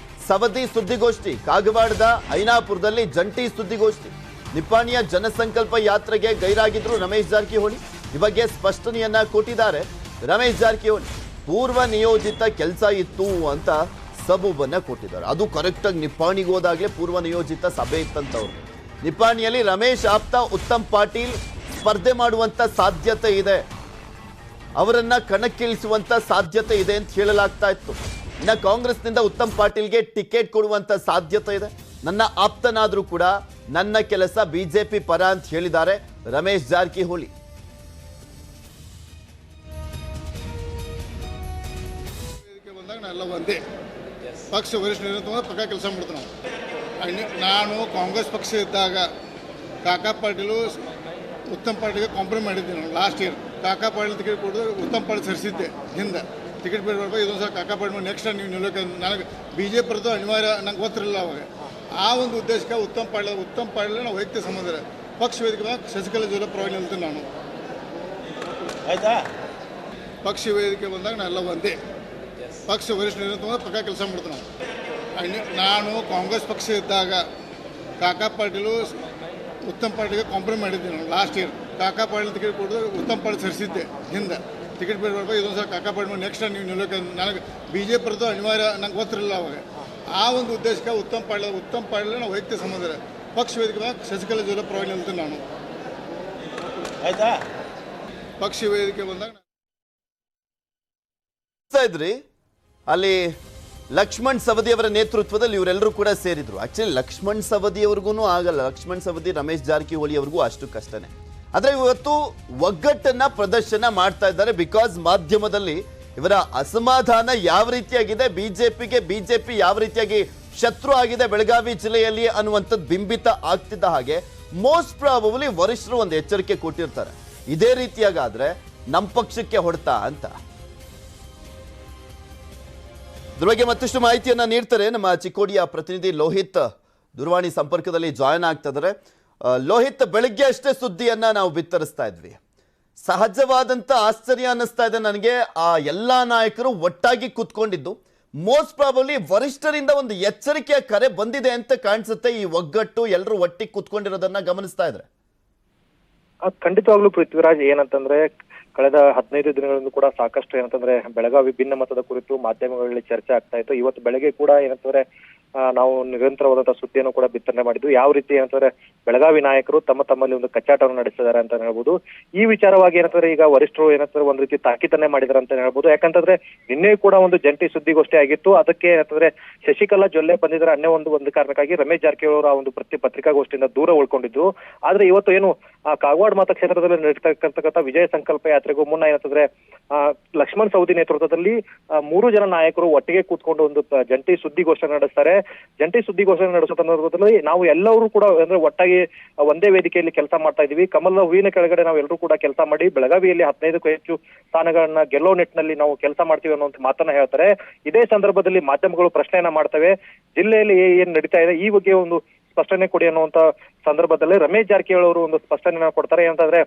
ಸವದಿ ಸುದ್ದಿಗೋಷ್ಠಿ, ಕಾಗವಾಡದ ಐನಾಪುರದಲ್ಲಿ ಜಂಟಿ ಸುದ್ದಿಗೋಷ್ಠಿ. ನಿಪ್ಪಾಣಿಯ ಜನಸಂಕಲ್ಪ ಯಾತ್ರೆಗೆ ಗೈರಾಗಿದ್ರು ರಮೇಶ್ ಜಾರಕಿಹೊಳಿ. ಈ ಬಗ್ಗೆ ಸ್ಪಷ್ಟನೆಯನ್ನ ಕೊಟ್ಟಿದ್ದಾರೆ ರಮೇಶ್ ಜಾರಕಿಹೊಳಿ. ಪೂರ್ವ ನಿಯೋಜಿತ ಕೆಲಸ ಇತ್ತು ಅಂತ ಸಬೂಬನ್ನ ಕೊಟ್ಟಿದ್ದಾರೆ. ಅದು ಕರೆಕ್ಟ್ ಆಗಿ ನಿಪ್ಪಾಣಿಗೆ ಹೋದಾಗಲೇ ಪೂರ್ವ ನಿಯೋಜಿತ ಸಭೆ ಇತ್ತಂತವ್ರು. ನಿಪ್ಪಾಣಿಯಲ್ಲಿ ರಮೇಶ್ ಆಪ್ತ ಉತ್ತಮ್ ಪಾಟೀಲ್ ಸ್ಪರ್ಧೆ ಮಾಡುವಂತ ಸಾಧ್ಯತೆ ಇದೆ, ಅವರನ್ನ ಕಣಕ್ಕಿಳಿಸುವಂತ ಸಾಧ್ಯತೆ ಇದೆ ಅಂತ ಹೇಳಲಾಗ್ತಾ ಇತ್ತು. ಇನ್ನು ಕಾಂಗ್ರೆಸ್ನಿಂದ ಉತ್ತಮ್ ಪಾಟೀಲ್ಗೆ ಟಿಕೆಟ್ ಕೊಡುವಂತ ಸಾಧ್ಯತೆ ಇದೆ. ನನ್ನ ಆಪ್ತನಾದ್ರೂ ಕೂಡ ನನ್ನ ಕೆಲಸ BJP ಪರ ಅಂತ ಹೇಳಿದ್ದಾರೆ ರಮೇಶ್ ಜಾರಕಿಹೊಳಿ. ಎಲ್ಲ ಒಂದೇ ಪಕ್ಷ ವರಿಷ್ಠ ನೇತೃತ್ವ ಪಕ್ಕ ಕೆಲಸ ಮಾಡ್ತೀವಿ ನಾವು. ನಾನು ಕಾಂಗ್ರೆಸ್ ಪಕ್ಷ ಇದ್ದಾಗ ಕಾಕಾ ಪಾಟೀಲು ಉತ್ತಮ್ ಪಾಟೀಲ್ಗೆ ಕಾಂಪ್ರಮೈಸ್ ಮಾಡಿದ್ದೆ ನಾನು ಲಾಸ್ಟ್ ಇಯರ್. ಕಾಕಾ ಪಾಟೀಲ್ ಟಿಕೆಟ್ ಕೊಡಿದ್ರೆ ಉತ್ತಮ್ ಪಾಟೀಲ್ ಸರಿಸಿದ್ದೆ ಹಿಂದೆ ಟಿಕೆಟ್ ಬೇಡ ಇದೊಂದು ಸಲ ಕಾಕಾ ಪಾಟೀಲ್ ನೆಕ್ಸ್ಟ್ ಟೈಮ್ ನೀವು ನಿಲ್ಲೋಕೆ ನನಗೆ BJP ಬರೋದು ಅನಿವಾರ್ಯ ನಂಗೆ ಗೊತ್ತಿರಲಿಲ್ಲ ಅವಾಗ. ಆ ಒಂದು ಉದ್ದೇಶಕ್ಕೆ ಉತ್ತಮ್ ಪಾಟೀಲ್ ನಾವು ವೈಯಕ್ತಿಕ ಸಂಬಂಧ ಪಕ್ಷ ವೇದಿಕೆ ಶಶಿಕಲಾ ಜೊಲ್ಲೆ ಪರವಾಗಿ ನಿಲ್ತೀನಿ ನಾನು. ಆಯ್ತಾ? ಪಕ್ಷ ವೇದಿಕೆ ಬಂದಾಗ ನಾನೆಲ್ಲ ಒಂದೇ ಪಕ್ಷ ವರಿಷ್ಠ ನೇತೃತ್ವ ಪಕ್ಕ ಕೆಲಸ ಮಾಡ್ತೀವಿ ನಾವು. ನಾನು ಕಾಂಗ್ರೆಸ್ ಪಕ್ಷ ಇದ್ದಾಗ ಕಾಕಾ ಪಾಟೀಲು ಉತ್ತಮ್ ಪಾಟೀಲ್ಗೆ ಕಾಂಪ್ರಮೈಸ್ ಮಾಡಿದ್ದೆ ನಾನು ಲಾಸ್ಟ್ ಇಯರ್. ಕಾಕಾ ಪಾಟೀಲ್ ಟಿಕೆಟ್ ಕೊಡಿದ್ರೆ ಉತ್ತಮ್ ಪಾಟೀಲ್ ಸರಿಸಿದ್ದೆ ಹಿಂದೆ ಟಿಕೆಟ್ ಬೇಡ ಇದೊಂದು ಸಲ ಕಾಕಾ ಪಾಟೀಲ್ ನೆಕ್ಸ್ಟ್ ಟೈಮ್ ನೀವು ನಿಲ್ಲೋಕೆ ನನಗೆ BJP ಬರೋದು ಅನಿವಾರ್ಯ ನಂಗೆ ಗೊತ್ತಿರಲಿಲ್ಲ ಅವಾಗ. ಆ ಒಂದು ಉದ್ದೇಶಕ್ಕೆ ಉತ್ತಮ್ ಪಾಟೀಲ್ ನಾವು ವೈಯಕ್ತಿಕ ಸಂಬಂಧ ಪಕ್ಷ ವೇದಿಕೆ ಶಶಿಕಲಾ ಜೊಲ್ಲೆ ಪರವಾಗಿ ನಿಲ್ತೀನಿ ನಾನು. ಆಯ್ತಾ? ಪಕ್ಷ ವೇದಿಕೆ ಬಂದಾಗ ಇದ್ರಿ ಅಲ್ಲಿ ಲಕ್ಷ್ಮಣ್ ಸವದಿ ಅವರ ನೇತೃತ್ವದಲ್ಲಿ ಇವರೆಲ್ಲರೂ ಕೂಡ ಸೇರಿದ್ರು. ಆಕ್ಚುಲಿ ಲಕ್ಷ್ಮಣ್ ಸವದಿ ಅವ್ರಿಗೂ ಆಗಲ್ಲ, ಲಕ್ಷ್ಮಣ್ ಸವದಿ ರಮೇಶ್ ಜಾರಕಿಹೊಳಿ ಅವ್ರಿಗೂ ಅಷ್ಟು ಕಷ್ಟನೇ. ಆದ್ರೆ ಇವತ್ತು ಒಗ್ಗಟ್ಟನ್ನ ಪ್ರದರ್ಶನ ಮಾಡ್ತಾ ಇದ್ದಾರೆ. ಬಿಕಾಸ್ ಮಾಧ್ಯಮದಲ್ಲಿ ಇವರ ಅಸಮಾಧಾನ ಯಾವ ರೀತಿಯಾಗಿದೆ, ಬಿಜೆಪಿ ಯಾವ ರೀತಿಯಾಗಿ ಶತ್ರು ಆಗಿದೆ ಬೆಳಗಾವಿ ಜಿಲ್ಲೆಯಲ್ಲಿ ಅನ್ನುವಂಥದ್ದು ಬಿಂಬಿತ ಆಗ್ತಿದ್ದ ಹಾಗೆ ಮೋಸ್ಟ್ ಪ್ರಾಬಬಲಿ ವರಿಷ್ಠರು ಒಂದು ಎಚ್ಚರಿಕೆ ಕೊಟ್ಟಿರ್ತಾರೆ, ಇದೇ ರೀತಿಯಾಗಾದ್ರೆ ನಮ್ಮ ಪಕ್ಷಕ್ಕೆ ಹೊಡ್ತಾ ಅಂತ. ಇದ್ರ ಬಗ್ಗೆ ಮತ್ತಷ್ಟು ಮಾಹಿತಿಯನ್ನ ನೀಡ್ತಾರೆ ನಮ್ಮ ಚಿಕ್ಕೋಡಿಯ ಪ್ರತಿನಿಧಿ ಲೋಹಿತ್ ದೂರವಾಣಿ ಸಂಪರ್ಕದಲ್ಲಿ ಜಾಯ್ನ್ ಆಗ್ತಾ ಇದ್ದಾರೆ. ಲೋಹಿತ್, ಬೆಳಿಗ್ಗೆ ಅಷ್ಟೇ ಸುದ್ದಿಯನ್ನ ನಾವು ಬಿತ್ತರಿಸ್ತಾ ಇದ್ವಿ. ಸಹಜವಾದಂತ ಆಶ್ಚರ್ಯ ಅನ್ನಿಸ್ತಾ ಇದೆ ನನಗೆ, ಆ ಎಲ್ಲಾ ನಾಯಕರು ಒಟ್ಟಾಗಿ ಕೂತ್ಕೊಂಡಿದ್ದು ಮೋಸ್ಟ್ ಪ್ರಾಬಬ್ಲಿ ವರಿಷ್ಠರಿಂದ ಒಂದು ಎಚ್ಚರಿಕೆಯ ಕರೆ ಬಂದಿದೆ ಅಂತ ಕಾಣಿಸುತ್ತೆ. ಈ ಒಗ್ಗಟ್ಟು ಎಲ್ಲರೂ ಒಟ್ಟಿಗೆ ಕೂತ್ಕೊಂಡಿರೋದನ್ನ ಗಮನಿಸ್ತಾ ಇದ್ರೆ ಖಂಡಿತವಾಗ್ಲೂ ಪೃಥ್ವಿರಾಜ್, ಏನಂತಂದ್ರೆ ಕಳೆದ 15 ದಿನಗಳಿಂದ ಕೂಡ ಸಾಕಷ್ಟು ಏನಂತಂದ್ರೆ ಬೆಳಗಾವಿ ಭಿನ್ನ ಮತದ ಕುರಿತು ಮಾಧ್ಯಮಗಳಲ್ಲಿ ಚರ್ಚೆ ಆಗ್ತಾ ಇತ್ತು. ಇವತ್ತು ಬೆಳಗ್ಗೆ ಕೂಡ ಏನಂತಂದ್ರೆ ನಾವು ನಿರಂತರವಾದಂತಹ ಸುದ್ದಿಯನ್ನು ಕೂಡ ಬಿತ್ತನೆ ಮಾಡಿದ್ವಿ. ಯಾವ ರೀತಿ ಏನಂತಂದ್ರೆ ಬೆಳಗಾವಿ ನಾಯಕರು ತಮ್ಮಲ್ಲಿ ಒಂದು ಕಚ್ಚಾಟವನ್ನು ನಡೆಸಿದ್ದಾರೆ ಅಂತ ಹೇಳ್ಬೋದು. ಈ ವಿಚಾರವಾಗಿ ಏನಂತಂದ್ರೆ ಈಗ ವರಿಷ್ಠರು ಏನಂತಂದ್ರೆ ಒಂದ್ ರೀತಿ ತಾಕೀತನ್ನೇ ಮಾಡಿದಾರೆ ಅಂತ ಹೇಳ್ಬೋದು. ಯಾಕಂತಂದ್ರೆ ನಿನ್ನೆ ಕೂಡ ಒಂದು ಜಂಟಿ ಸುದ್ದಿಗೋಷ್ಠಿ ಆಗಿತ್ತು. ಅದಕ್ಕೆ ಏನಂತಂದ್ರೆ ಶಶಿಕಲಾ ಜೊಲ್ಲೆ ಬಂದಿದ್ದಾರೆ ಅನ್ನೋ ಒಂದು ಕಾರಣಕ್ಕಾಗಿ ರಮೇಶ್ ಜಾರಕಿಹೊಳಿ ಅವರ ಒಂದು ಪತ್ರಿಕಾಗೋಷ್ಠಿಯಿಂದ ದೂರ ಉಳ್ಕೊಂಡಿದ್ರು. ಆದ್ರೆ ಇವತ್ತು ಏನು ಕಾಗವಾಡ ಮತಕ್ಷೇತ್ರದಲ್ಲಿ ನಡೀತಕ್ಕಂಥ ವಿಜಯ ಸಂಕಲ್ಪ ಯಾತ್ರೆಗೂ ಮುನ್ನ ಏನಂತಂದ್ರೆ ಲಕ್ಷ್ಮಣ್ ಸವದಿ ನೇತೃತ್ವದಲ್ಲಿ 3 ಜನ ನಾಯಕರು ಒಟ್ಟಿಗೆ ಕೂತ್ಕೊಂಡು ಒಂದು ಜಂಟಿ ಸುದ್ದಿಗೋಷ್ಠಿ ನಡೆಸ್ತಾರೆ. ಜಂಟಿ ಸುದ್ದಿಗೋಷ್ಠಿ ನಡೆಸೋ ಸಂದರ್ಭದಲ್ಲಿ ನಾವು ಎಲ್ಲರೂ ಕೂಡ ಅಂದ್ರೆ ಒಟ್ಟಾಗಿ ಒಂದೇ ವೇದಿಕೆಯಲ್ಲಿ ಕೆಲಸ ಮಾಡ್ತಾ ಇದೀವಿ. ಕಮಲದ ಹೂವಿನ ಕೆಳಗಡೆ ನಾವು ಎಲ್ಲರೂ ಕೂಡ ಕೆಲಸ ಮಾಡಿ ಬೆಳಗಾವಿಯಲ್ಲಿ 15ಕ್ಕೂ ಹೆಚ್ಚು ಸ್ಥಾನಗಳನ್ನ ಗೆಲ್ಲೋ ನಿಟ್ಟಿನಲ್ಲಿ ನಾವು ಕೆಲಸ ಮಾಡ್ತೀವಿ ಅನ್ನೋ ಮಾತನ್ನ ಹೇಳ್ತಾರೆ. ಇದೇ ಸಂದರ್ಭದಲ್ಲಿ ಮಾಧ್ಯಮಗಳು ಪ್ರಶ್ನೆಯನ್ನ ಮಾಡ್ತವೆ, ಜಿಲ್ಲೆಯಲ್ಲಿ ಏನ್ ನಡೀತಾ ಇದೆ ಈ ಬಗ್ಗೆ ಒಂದು ಸ್ಪಷ್ಟನೆ ಕೊಡಿ ಅನ್ನುವಂತ ಸಂದರ್ಭದಲ್ಲಿ ರಮೇಶ್ ಜಾರಕಿಹೊಳಿ ಅವರು ಒಂದು ಸ್ಪಷ್ಟನೆಯನ್ನ ಕೊಡ್ತಾರೆ. ಏನಂತಂದ್ರೆ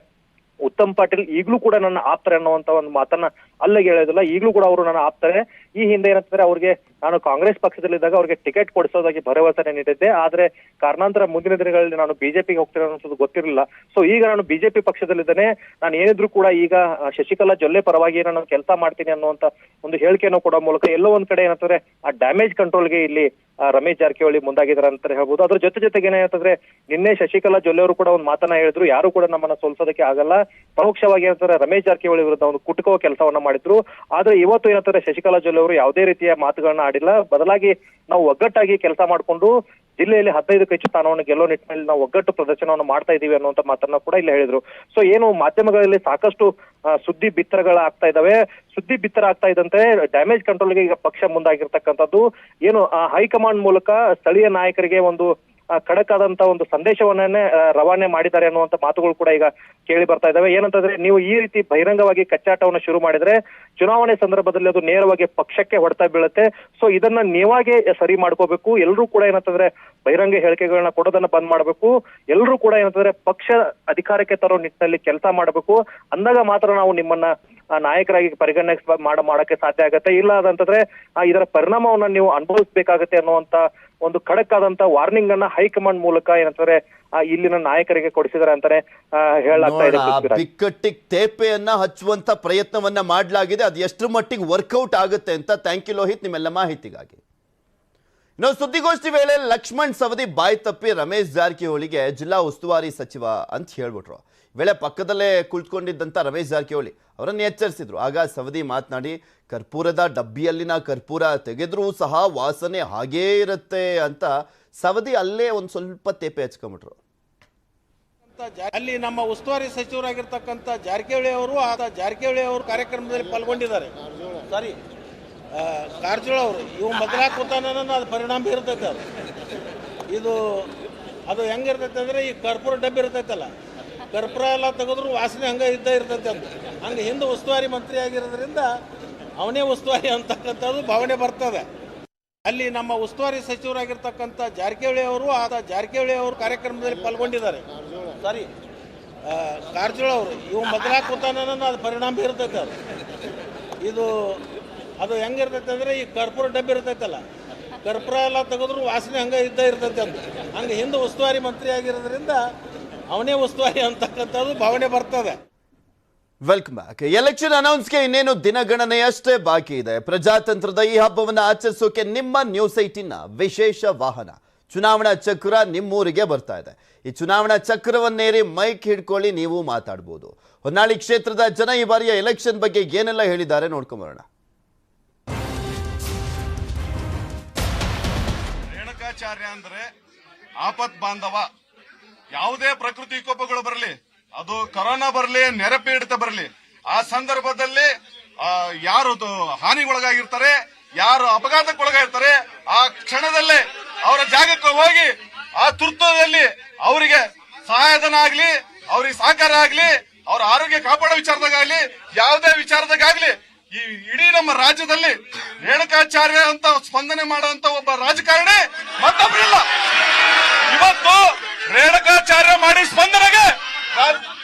ಉತ್ತಮ್ ಪಾಟೀಲ್ ಈಗಲೂ ಕೂಡ ನನ್ನ ಆಪ್ತಾರೆ ಅನ್ನುವಂತ ಒಂದು ಮಾತನ್ನ ಅಲ್ಲಿಗೆ ಹೇಳೋದಿಲ್ಲ, ಈಗಲೂ ಕೂಡ ಅವರು ನನ್ನ ಆಪ್ತಾರೆ. ಈ ಹಿಂದೆ ಏನಂತಂದ್ರೆ ಅವ್ರಿಗೆ ನಾನು ಕಾಂಗ್ರೆಸ್ ಪಕ್ಷದಲ್ಲಿದ್ದಾಗ ಅವ್ರಿಗೆ ಟಿಕೆಟ್ ಕೊಡಿಸೋದಾಗಿ ಭರವಸೆ ನೀಡಿದ್ದೆ. ಆದ್ರೆ ಕಾರಣಾಂತರ ಮುಂದಿನ ದಿನಗಳಲ್ಲಿ ನಾನು ಬಿಜೆಪಿಗೆ ಹೋಗ್ತೀನಿ ಅನ್ನೋದು ಗೊತ್ತಿರಲಿಲ್ಲ. ಸೊ ಈಗ ನಾನು ಬಿಜೆಪಿ ಪಕ್ಷದಲ್ಲಿದ್ದೇನೆ, ನಾನು ಏನಿದ್ರು ಕೂಡ ಈಗ ಶಶಿಕಲಾ ಜೊಲ್ಲೆ ಪರವಾಗಿ ನಾನು ಕೆಲಸ ಮಾಡ್ತೀನಿ ಅನ್ನುವಂತ ಒಂದು ಹೇಳಿಕೆಯನ್ನು ಕೊಡೋ ಮೂಲಕ ಎಲ್ಲೋ ಒಂದ್ ಕಡೆ ಏನಂತಂದ್ರೆ ಆ ಡ್ಯಾಮೇಜ್ ಕಂಟ್ರೋಲ್ಗೆ ಇಲ್ಲಿ ರಮೇಶ್ ಜಾರಕಿಹೊಳಿ ಮುಂದಾಗಿದ್ದಾರೆ ಅಂತ ಹೇಳ್ಬೋದು. ಅದ್ರ ಜೊತೆಗೆ ಏನಂತಂದ್ರೆ ನಿನ್ನೆ ಶಶಿಕಲಾ ಜೊಲ್ಲೆ ಅವರು ಕೂಡ ಒಂದು ಮಾತನ್ನ ಹೇಳಿದ್ರು, ಯಾರು ಕೂಡ ನಮ್ಮನ್ನ ಸೋಲ್ಸೋದಕ್ಕೆ ಆಗಲ್ಲ, ಪರೋಕ್ಷವಾಗಿ ಏನಂತಾರೆ ರಮೇಶ್ ಜಾರಕಿಹೊಳಿ ವಿರುದ್ಧ ಒಂದು ಕುಟುಕುವ ಕೆಲಸವನ್ನ ಮಾಡಿದ್ರು. ಆದ್ರೆ ಇವತ್ತು ಏನಂತಾರೆ ಶಶಿಕಲಾ ಜೊಲ್ಲೆ ಅವರು ಯಾವುದೇ ರೀತಿಯ ಮಾತುಗಳನ್ನ ಆಡಿಲ್ಲ, ಬದಲಾಗಿ ನಾವು ಒಗ್ಗಟ್ಟಾಗಿ ಕೆಲಸ ಮಾಡಿಕೊಂಡು ಜಿಲ್ಲೆಯಲ್ಲಿ 15ಕ್ಕೂ ಹೆಚ್ಚು ಸ್ಥಾನವನ್ನು ಗೆಲ್ಲೋ ನಿಟ್ಟಿನಲ್ಲಿ ನಾವು ಒಗ್ಗಟ್ಟು ಪ್ರದರ್ಶನವನ್ನು ಮಾಡ್ತಾ ಇದೀವಿ ಅನ್ನುವಂತ ಮಾತನ್ನ ಕೂಡ ಇಲ್ಲಿ ಹೇಳಿದ್ರು. ಸೊ ಏನು ಮಾಧ್ಯಮಗಳಲ್ಲಿ ಸಾಕಷ್ಟು ಸುದ್ದಿ ಬಿತ್ತರಗಳಾಗ್ತಾ ಇದಾವೆ. ಸುದ್ದಿ ಬಿತ್ತರ ಆಗ್ತಾ ಇದ್ದಂತೆ ಡ್ಯಾಮೇಜ್ ಕಂಟ್ರೋಲ್ಗೆ ಈಗ ಪಕ್ಷ ಮುಂದಾಗಿರ್ತಕ್ಕಂಥದ್ದು ಏನು ಹೈಕಮಾಂಡ್ ಮೂಲಕ ಸ್ಥಳೀಯ ನಾಯಕರಿಗೆ ಒಂದು ಖಡಕ್ ಆದಂತ ಒಂದು ಸಂದೇಶವನ್ನೇ ರವಾನೆ ಮಾಡಿದ್ದಾರೆ ಅನ್ನುವಂತ ಮಾತುಗಳು ಕೂಡ ಈಗ ಕೇಳಿ ಬರ್ತಾ ಇದಾವೆ. ಏನಂತಂದ್ರೆ ನೀವು ಈ ರೀತಿ ಬಹಿರಂಗವಾಗಿ ಕಚ್ಚಾಟವನ್ನು ಶುರು ಮಾಡಿದ್ರೆ ಚುನಾವಣೆ ಸಂದರ್ಭದಲ್ಲಿ ಅದು ನೇರವಾಗಿ ಪಕ್ಷಕ್ಕೆ ಹೊಡೆತ ಬೀಳುತ್ತೆ. ಸೊ ಇದನ್ನ ನೀವಾಗೆ ಸರಿ ಮಾಡ್ಕೋಬೇಕು. ಎಲ್ಲರೂ ಕೂಡ ಏನಂತಂದ್ರೆ ಬಹಿರಂಗ ಹೇಳಿಕೆಗಳನ್ನ ಕೊಡೋದನ್ನ ಬಂದ್ ಮಾಡಬೇಕು. ಎಲ್ಲರೂ ಕೂಡ ಏನಂತಂದ್ರೆ ಪಕ್ಷ ಅಧಿಕಾರಕ್ಕೆ ತರೋ ನಿಟ್ಟಿನಲ್ಲಿ ಕೆಲಸ ಮಾಡಬೇಕು. ಅಂದಾಗ ಮಾತ್ರ ನಾವು ನಿಮ್ಮನ್ನ ನಾಯಕರಾಗಿ ಪರಿಗಣನೆ ಮಾಡಕ್ಕೆ ಸಾಧ್ಯ ಆಗತ್ತೆ. ಇಲ್ಲ ಅದಂತಂದ್ರೆ ಇದರ ಪರಿಣಾಮವನ್ನ ನೀವು ಅನುಭವಿಸಬೇಕಾಗತ್ತೆ ಅನ್ನುವಂತ ಒಂದು ಖಡಕ್ ಆದಂತ ವಾರ್ನಿಂಗ್ ಅನ್ನ ಹೈಕಮಾಂಡ್ ಮೂಲಕ ಏನಂತಾರೆ ಇಲ್ಲಿನ ನಾಯಕರಿಗೆ ಕೊಡಿಸಿದಾರೆ ಅಂತಾನೆ ಹೇಳಲಾಗ್ತಾ ಇದೆ. ಬಿಕ್ಕಟ್ಟಿಗೆ ತೇಪೆಯನ್ನ ಹಚ್ಚುವಂತ ಪ್ರಯತ್ನವನ್ನ ಮಾಡಲಾಗಿದೆ. ಅದು ಎಷ್ಟು ಮಟ್ಟಿಗೆ ವರ್ಕೌಟ್ ಆಗುತ್ತೆ ಅಂತ. ಥ್ಯಾಂಕ್ ಯು ಲೋಹಿತ್ ನಿಮ್ಮೆಲ್ಲ ಮಾಹಿತಿಗಾಗಿ. ಇನ್ನು ಸುದ್ದಿಗೋಷ್ಠಿ ವೇಳೆ ಲಕ್ಷ್ಮಣ್ ಸವದಿ ಬಾಯ್ ತಪ್ಪಿ ರಮೇಶ್ ಜಾರಕಿಹೊಳಿಗೆ ಜಿಲ್ಲಾ ಉಸ್ತುವಾರಿ ಸಚಿವ ಅಂತ ಹೇಳ್ಬಿಟ್ರು. ವೇಳೆ ಪಕ್ಕದಲ್ಲೇ ಕುಳಿತುಕೊಂಡಿದ್ದಂಥ ರಮೇಶ್ ಜಾರಕಿಹೊಳಿ ಅವರನ್ನು ಎಚ್ಚರಿಸಿದ್ರು. ಆಗ ಸವದಿ ಮಾತನಾಡಿ ಕರ್ಪೂರದ ಡಬ್ಬಿಯಲ್ಲಿನ ಕರ್ಪೂರ ತೆಗೆದ್ರೂ ಸಹ ವಾಸನೆ ಹಾಗೇ ಇರುತ್ತೆ ಅಂತ ಸವದಿ ಅಲ್ಲೇ ಒಂದು ಸ್ವಲ್ಪ ತೇಪೆ ಹಚ್ಕೊಂಡ್ಬಿಟ್ರು. ಅಲ್ಲಿ ನಮ್ಮ ಉಸ್ತುವಾರಿ ಸಚಿವರಾಗಿರ್ತಕ್ಕಂಥ ಜಾರಕಿಹೊಳಿ ಅವರು ಕಾರ್ಯಕ್ರಮದಲ್ಲಿ ಪಾಲ್ಗೊಂಡಿದ್ದಾರೆ. ಸಾರಿ ಕಾರಜೋಳ ಅವರು ಇವು ಮೊದಲಾಗ ಕೂತಾನ ಅದು ಪರಿಣಾಮ ಬೀರ್ತೈತೆ. ಇದು ಅದು ಹೆಂಗಿರ್ತೈತೆ ಅಂದರೆ ಈ ಕರ್ಪೂರ ಡಬ್ಬಿ ಇರ್ತೈತಲ್ಲ, ಕರ್ಪೂರ ಎಲ್ಲ ತೆಗೆದ್ರು ವಾಸನೆ ಹಂಗೆ ಇರ್ತೈತೆ ಅಂತ. ಹಂಗೆ ಹಿಂದೆ ಉಸ್ತುವಾರಿ ಮಂತ್ರಿ ಆಗಿರೋದ್ರಿಂದ ಅವನೇ ಉಸ್ತುವಾರಿ ಅಂತಕ್ಕಂಥದ್ದು ಭಾವನೆ ಬರ್ತದೆ. ಅಲ್ಲಿ ನಮ್ಮ ಉಸ್ತುವಾರಿ ಸಚಿವರಾಗಿರ್ತಕ್ಕಂಥ ಜಾರಕಿಹೊಳಿ ಅವರು ಕಾರ್ಯಕ್ರಮದಲ್ಲಿ ಪಾಲ್ಗೊಂಡಿದ್ದಾರೆ. ಸಾರಿ, ಕಾರಜೋಳ ಅವರು ಇವು ಮೊದಲಾಗ ಕೂತಾನ ಅದು ಪರಿಣಾಮ ಬೀರ್ತೈತೆ. ಇದು ಅದು ಹೆಂಗಿರ್ತೈತೆ ಅಂದರೆ ಈ ಕರ್ಪೂರ ಡಬ್ಬಿ ಇರ್ತೈತಲ್ಲ, ಕರ್ಪೂರ ಎಲ್ಲ ತೆಗೆದ್ರು ವಾಸನೆ ಹಂಗೆ ಇರ್ತೈತೆ ಅಂತ. ಹಂಗೆ ಹಿಂದೆ ಉಸ್ತುವಾರಿ ಮಂತ್ರಿ ಆಗಿರೋದ್ರಿಂದ ಅವನೇ ಉಸ್ತುವಾರಿ ಅಂತಕ್ಕಂಥದ್ದು ಭಾವನೆ ಬರ್ತದೆ. Welcome back. ಎಲೆಕ್ಷನ್ ಅನೌನ್ಸ್ಗೆ ಇನ್ನೇನು ದಿನಗಣನೆಯಷ್ಟೇ ಬಾಕಿ ಇದೆ. ಪ್ರಜಾತಂತ್ರದ ಈ ಹಬ್ಬವನ್ನು ಆಚರಿಸೋಕೆ ನಿಮ್ಮ ನ್ಯೂಸ್ 18ನ ವಿಶೇಷ ವಾಹನ ಚುನಾವಣಾ ಚಕ್ರ ನಿಮ್ಮೂರಿಗೆ ಬರ್ತಾ ಇದೆ. ಈ ಚುನಾವಣಾ ಚಕ್ರವನ್ನೇರಿ ಮೈಕ್ ಹಿಡ್ಕೊಳ್ಳಿ, ನೀವು ಮಾತಾಡ್ಬೋದು. ಹೊನ್ನಾಳಿ ಕ್ಷೇತ್ರದ ಜನ ಈ ಬಾರಿಯ ಎಲೆಕ್ಷನ್ ಬಗ್ಗೆ ಏನೆಲ್ಲ ಹೇಳಿದ್ದಾರೆ ನೋಡ್ಕೊಂಬರೋಣ. ರೇಣುಕಾಚಾರ್ಯ ಅಂದ್ರೆ ಆಪತ್ ಬಾಂಧವ. ಯಾವುದೇ ಪ್ರಕೃತಿ ವಿಕೋಪಗಳು ಬರಲಿ, ಅದು ಕೊರೋನಾ ಬರಲಿ, ನೆರೆ ಪೀಡಿತ ಬರಲಿ, ಆ ಸಂದರ್ಭದಲ್ಲಿ ಯಾರು ಹಾನಿಗೊಳಗಾಗಿರ್ತಾರೆ, ಯಾರು ಅಪಘಾತಕ್ಕೊಳಗಾಗಿರ್ತಾರೆ, ಆ ಕ್ಷಣದಲ್ಲೇ ಅವರ ಜಾಗಕ್ಕೆ ಹೋಗಿ ಆ ತುರ್ತುದಲ್ಲಿ ಅವರಿಗೆ ಸಹಾಯಧನ ಆಗ್ಲಿ, ಅವ್ರಿಗೆ ಸಹಕಾರ ಆಗ್ಲಿ, ಅವರ ಆರೋಗ್ಯ ಕಾಪಾಡೋ ವಿಚಾರದಾಗಲಿ, ಯಾವುದೇ ವಿಚಾರದಾಗಲಿ ಈ ಇಡೀ ನಮ್ಮ ರಾಜ್ಯದಲ್ಲಿ ರೇಣುಕಾಚಾರ್ಯ ಅಂತ ಸ್ಪಂದನೆ ಮಾಡುವಂತ ಒಬ್ಬ ರಾಜಕಾರಣಿ ಮತ್ತೊಬ್ಬರಿಲ್ಲ. ಇವತ್ತು ರೇಣುಕಾಚಾರ್ಯ ಮಾಡಿ ಸ್ಪಂದನೆಗೆ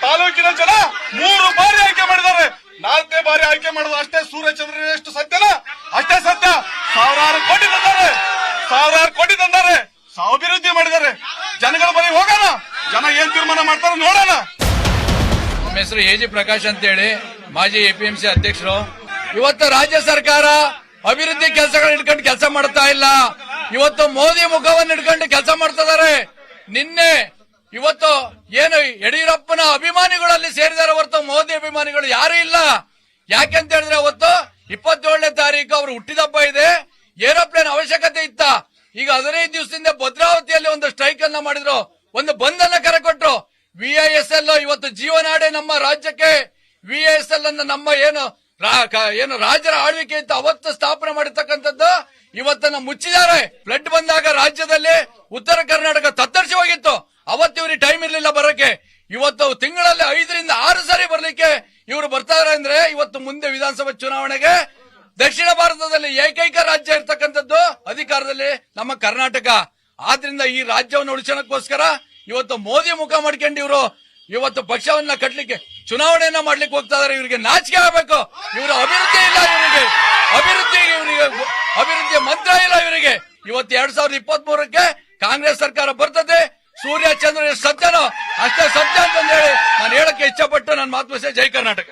ತಾಲೂಕಿನ ಜನ 3 ಬಾರಿ ಆಯ್ಕೆ ಮಾಡಿದ್ದಾರೆ. 4ನೇ ಬಾರಿ ಆಯ್ಕೆ ಮಾಡೋದು ಅಷ್ಟೇ ಸೂರ್ಯಚಂದ್ರ ಎಷ್ಟು ಸತ್ಯನ ಅಷ್ಟೇ ಸತ್ಯ. ಸಾವಿರಾರು ಕೋಟಿ ತಂದಾರೆ, ಅಭಿವೃದ್ಧಿ ಮಾಡಿದ್ದಾರೆ. ಜನಗಳ ಬಳಿ ಹೋಗೋಣ, ಜನ ಏನ್ ತೀರ್ಮಾನ ಮಾಡ್ತಾರೆ ನೋಡೋಣ. ನಮ್ಮ ಹೆಸರು ಎಜಿ ಪ್ರಕಾಶ್ ಅಂತ ಹೇಳಿ, ಮಾಜಿ ಎಪಿಎಂಸಿ ಅಧ್ಯಕ್ಷರು. ಇವತ್ತು ರಾಜ್ಯ ಸರ್ಕಾರ ಅಭಿವೃದ್ಧಿ ಕೆಲಸಗಳನ್ನ ಹಿಡ್ಕೊಂಡು ಕೆಲಸ ಮಾಡ್ತಾ ಇಲ್ಲ. ಇವತ್ತು ಮೋದಿ ಮುಖವನ್ನು ಹಿಡ್ಕೊಂಡು ಕೆಲಸ ಮಾಡ್ತಾ ಇದಾರೆ. ನಿನ್ನೆ ಇವತ್ತು ಏನು ಯಡಿಯೂರಪ್ಪನ ಅಭಿಮಾನಿಗಳಲ್ಲಿ ಸೇರಿದಾರೆ ಹೊರತು ಮೋದಿ ಅಭಿಮಾನಿಗಳು ಯಾರು ಇಲ್ಲ. ಯಾಕೆಂತ ಹೇಳಿದ್ರೆ ಅವತ್ತು 27ನೇ ತಾರೀಕು ಅವರು ಹುಟ್ಟಿದಬ್ಬ ಇದೆ. ಏರೋಪ್ಲೇನ್ ಅವಶ್ಯಕತೆ ಇತ್ತ. ಈಗ 15 ದಿವಸದಿಂದ ಭದ್ರಾವತಿಯಲ್ಲಿ ಒಂದು ಸ್ಟ್ರೈಕ್ ಅನ್ನ ಮಾಡಿದ್ರು, ಒಂದು ಬಂದ್ ಅನ್ನ ಕರೆ ಕೊಟ್ರು. ವಿಐಎಸ್ಎಲ್ ಇವತ್ತು ಜೀವನಾಡೆ ನಮ್ಮ ರಾಜ್ಯಕ್ಕೆ. ವಿಐಎಸ್ಎಲ್ ಅನ್ನ ನಮ್ಮ ಏನು ರಾಜ್ಯರ ಆಳ್ವಿಕೆ ಅಂತ ಅವತ್ತು ಸ್ಥಾಪನೆ ಮಾಡಿರ್ತಕ್ಕಂಥದ್ದು ಇವತ್ತನ್ನ ಮುಚ್ಚಿದ್ದಾರೆ. ಫ್ಲಡ್ ಬಂದಾಗ ರಾಜ್ಯದಲ್ಲಿ ಉತ್ತರ ಕರ್ನಾಟಕ ತತ್ತರಿಸಿ ಹೋಗಿತ್ತು. ಅವತ್ತು ಇವ್ರಿಗೆ ಟೈಮ್ ಇರ್ಲಿಲ್ಲ ಬರೋಕೆ. ಇವತ್ತು ತಿಂಗಳಲ್ಲಿ 5 ರಿಂದ 6 ಸಾರಿ ಬರ್ಲಿಕ್ಕೆ ಇವರು ಬರ್ತಾರೆ ಅಂದ್ರೆ ಇವತ್ತು ಮುಂದೆ ವಿಧಾನಸಭೆ ಚುನಾವಣೆಗೆ ದಕ್ಷಿಣ ಭಾರತದಲ್ಲಿ ಏಕೈಕ ರಾಜ್ಯ ಇರ್ತಕ್ಕಂಥದ್ದು ಅಧಿಕಾರದಲ್ಲಿ ನಮ್ಮ ಕರ್ನಾಟಕ. ಆದ್ರಿಂದ ಈ ರಾಜ್ಯವನ್ನು ಉಳಿಸೋಣಕ್ಕೋಸ್ಕರ ಇವತ್ತು ಮೋದಿ ಮುಖ ಮಾಡ್ಕೊಂಡು ಇವರು ಇವತ್ತು ಪಕ್ಷವನ್ನ ಕಟ್ಟಲಿಕ್ಕೆ ಚುನಾವಣೆಯನ್ನ ಮಾಡ್ಲಿಕ್ಕೆ ಹೋಗ್ತಾ ಇದಾರೆ. ಇವರಿಗೆ ನಾಚಿಕೆ ಆಗಬೇಕು. ಇವರು ಅಭಿವೃದ್ಧಿ ಇಲ್ಲ, ಇವರಿಗೆ ಅಭಿವೃದ್ಧಿಯ ಮಂತ್ರ ಇಲ್ಲ ಇವರಿಗೆ. ಇವತ್ತು 2023ಕ್ಕೆ ಕಾಂಗ್ರೆಸ್ ಸರ್ಕಾರ ಬರ್ತದೆ. ಸೂರ್ಯ ಚಂದ್ರ ಸತ್ಯನೋ ಅಷ್ಟೇ ಸತ್ಯ ಅಂತಂದೇಳಿ ನಾನು ಹೇಳಕ್ಕೆ ಇಷ್ಟಪಟ್ಟು ನನ್ನ ಮಾತು ಮುಗಿಸಿ. ಜೈ ಕರ್ನಾಟಕ.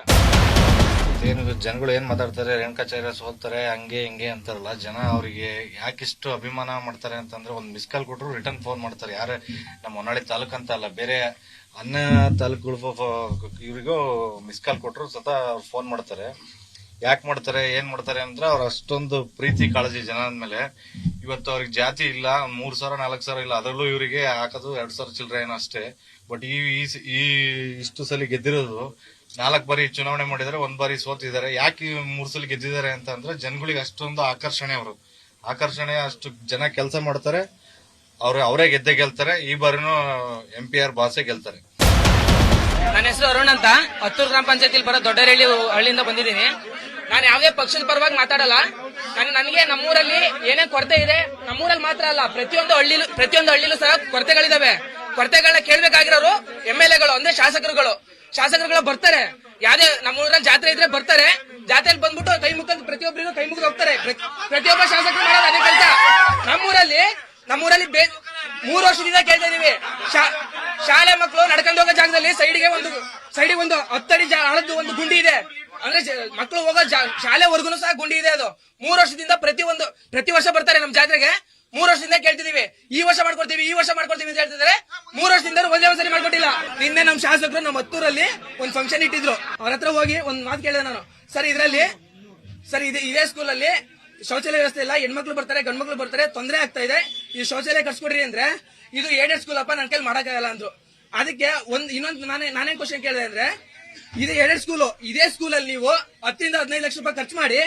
ಏನು ಜನಗಳು ಏನ್ ಮಾತಾಡ್ತಾರೆ, ರೇಣುಕಾಚಾರ್ಯ ಸೋಲ್ತಾರೆ ಹಂಗೆ ಹಿಂಗೆ ಅಂತಾರಲ್ಲ, ಜನ ಅವರಿಗೆ ಯಾಕಿಷ್ಟು ಅಭಿಮಾನ ಮಾಡ್ತಾರೆ ಅಂತಂದ್ರೆ ಒಂದು ಮಿಸ್ ಕಾಲ್ ಕೊಟ್ಟರು ರಿಟರ್ನ್ ಫೋನ್ ಮಾಡ್ತಾರೆ. ಯಾರೇ ನಮ್ಮ ಹೊನ್ನಾಳಿ ತಾಲೂಕು ಅಂತ ಅಲ್ಲ, ಬೇರೆ ಅನ್ನ ತಾಲೂಕುಗಳು ಇವರಿಗೂ ಮಿಸ್ ಕಾಲ್ ಕೊಟ್ಟರು ಸ್ವತಃ ಅವ್ರು ಫೋನ್ ಮಾಡ್ತಾರೆ. ಯಾಕೆ ಮಾಡ್ತಾರೆ, ಏನ್ ಮಾಡ್ತಾರೆ ಅಂದ್ರೆ ಅವ್ರ ಅಷ್ಟೊಂದು ಪ್ರೀತಿ ಕಾಳಜಿ ಜನ ಅಂದ್ಮೇಲೆ. ಇವತ್ತು ಅವ್ರಿಗೆ ಜಾತಿ ಇಲ್ಲ, 3,000 4,000 ಇಲ್ಲ, ಅದರಲ್ಲೂ ಇವರಿಗೆ ಹಾಕೋದು 2,000 ಚಿಲ್ಲರೆ ಏನೋ ಅಷ್ಟೇ. ಬಟ್ ಈ ಇಷ್ಟು ಸಲ ಗೆದ್ದಿರೋದು 4 ಬಾರಿ ಚುನಾವಣೆ ಮಾಡಿದ್ದಾರೆ, 1 ಬಾರಿ ಸೋತಿದ್ದಾರೆ. ಯಾಕೆ 3 ಸಲ ಗೆದ್ದಿದ್ದಾರೆ ಅಂತ ಅಂದ್ರೆ ಜನಗಳಿಗೆ ಅಷ್ಟೊಂದು ಆಕರ್ಷಣೆ ಅಷ್ಟು ಜನ ಕೆಲಸ ಮಾಡ್ತಾರೆ. ಅವರೇ ಗೆದ್ದೇ ಗೆಲ್ತಾರೆ. ಈ ಬಾರಿನೂ MPR ಬಾಸೇ ಗೆಲ್ತಾರೆ. ನನ್ನ ಹೆಸರು ಅರುಣ್ ಅಂತ, ಹತ್ತೂರು ಗ್ರಾಮ ಪಂಚಾಯತಿಲಿ ಬರೋ ದೊಡ್ಡರಹಳ್ಳಿ ಹಳ್ಳಿಯಿಂದ ಬಂದಿದ್ದೀನಿ. ನಾನು ಯಾವುದೇ ಪಕ್ಷದ ಪರವಾಗಿ ಮಾತಾಡಲ್ಲ. ನನಗೆ ನಮ್ಮೂರಲ್ಲಿ ಏನೇ ಕೊರತೆ ಇದೆ, ನಮ್ಮೂರಲ್ಲಿ ಮಾತ್ರ ಅಲ್ಲ ಪ್ರತಿಯೊಂದು ಹಳ್ಳಿಲೂ ಸಹ ಕೊರತೆಗಳಿದಾವೆ. ಕೊರತೆಗಳನ್ನ ಕೇಳಬೇಕಾಗಿರೋರು MLAಗಳು ಅಂದ್ರೆ ಶಾಸಕರುಗಳು ಬರ್ತಾರೆ. ಯಾವ್ದೇ ನಮ್ಮೂರಲ್ಲಿ ಜಾತ್ರೆ ಇದ್ರೆ ಬರ್ತಾರೆ. ಜಾತ್ರೆಯಲ್ಲಿ ಬಂದ್ಬಿಟ್ಟು ಕೈ ಮುಖಂಡ್ ಪ್ರತಿಯೊಬ್ಬರಿಗೂ ಕೈ ಮುಗಿದು ಹೋಗ್ತಾರೆ. ಪ್ರತಿಯೊಬ್ಬ ಶಾಸಕರು ಮಾಡೋದು ಅದೇ ಕೆಲಸ. ನಮ್ಮೂರಲ್ಲಿ 3 ವರ್ಷದಿಂದ ಕೇಳ್ತಾ ಇದೀವಿ. ಶಾಲೆ ಮಕ್ಕಳು ನಡ್ಕೊಂಡು ಹೋಗೋ ಜಾಗದಲ್ಲಿ ಸೈಡಿಗೆ ಒಂದು 10 ಅಡಿ ಆಳದ್ದು ಒಂದು ಗುಂಡಿ ಇದೆ. ಅಂದ್ರೆ ಮಕ್ಕಳು ಹೋಗೋ ಶಾಲೆವರೆಗೂ ಸಹ ಗುಂಡಿ ಇದೆ. ಅದು 3 ವರ್ಷದಿಂದ ಪ್ರತಿ ವರ್ಷ ಬರ್ತಾರೆ ನಮ್ ಜಾತ್ರೆಗೆ. 3 ವರ್ಷದಿಂದ ಕೇಳ್ತಿದೀವಿ, ಈ ವರ್ಷ ಮಾಡ್ಕೊಡ್ತೀವಿ ಅಂತ ಹೇಳ್ತಿದ್ದಾರೆ. 3 ವರ್ಷದಿಂದ ಒಂದೇ ಒಂದ್ಸರಿ ಮಾಡ್ಕೊಟ್ಟಿಲ್ಲ. ನಿನ್ನೆ ನಮ್ ಶಾಸಕರು ನಮ್ಮ ಹತ್ತೂರಲ್ಲಿ ಒಂದು ಫಂಕ್ಷನ್ ಇಟ್ಟಿದ್ರು. ಅವ್ರ ಹತ್ರ ಹೋಗಿ ಒಂದ್ ಮಾತು ಕೇಳಿದೆ ನಾನು. ಸರ್ ಇದೇ ಸ್ಕೂಲಲ್ಲಿ ಶೌಚಾಲಯ ವ್ಯವಸ್ಥೆ ಇಲ್ಲ, ಹೆಣ್ಮಕ್ಳು ಬರ್ತಾರೆ ಗಂಡ್ಮಕ್ಳು ಬರ್ತಾರೆ, ತೊಂದರೆ ಆಗ್ತಾ ಇದೆ, ಈ ಶೌಚಾಲಯ ಕಟ್ಸ್ಕೊಡ್ರಿ ಅಂದ್ರೆ ಇದು ಏಡೆಡ್ ಸ್ಕೂಲ್ ಅಪ್ಪ, ನನ್ ಕೈಲಿ ಮಾಡಕ್ಕಾಗಲ್ಲ ಅಂದ್ರು. ಅದಕ್ಕೆ ಇನ್ನೊಂದು ನಾನೇನ್ ಕ್ವಶನ್ ಕೇಳಿದೆ ಅಂದ್ರೆ, ಇದು ಏಡೆಡ್ ಸ್ಕೂಲು, ಇದೇ ಸ್ಕೂಲಲ್ಲಿ ನೀವು 10 ರಿಂದ 15 ಲಕ್ಷ ರೂಪಾಯಿ ಖರ್ಚು ಮಾಡಿ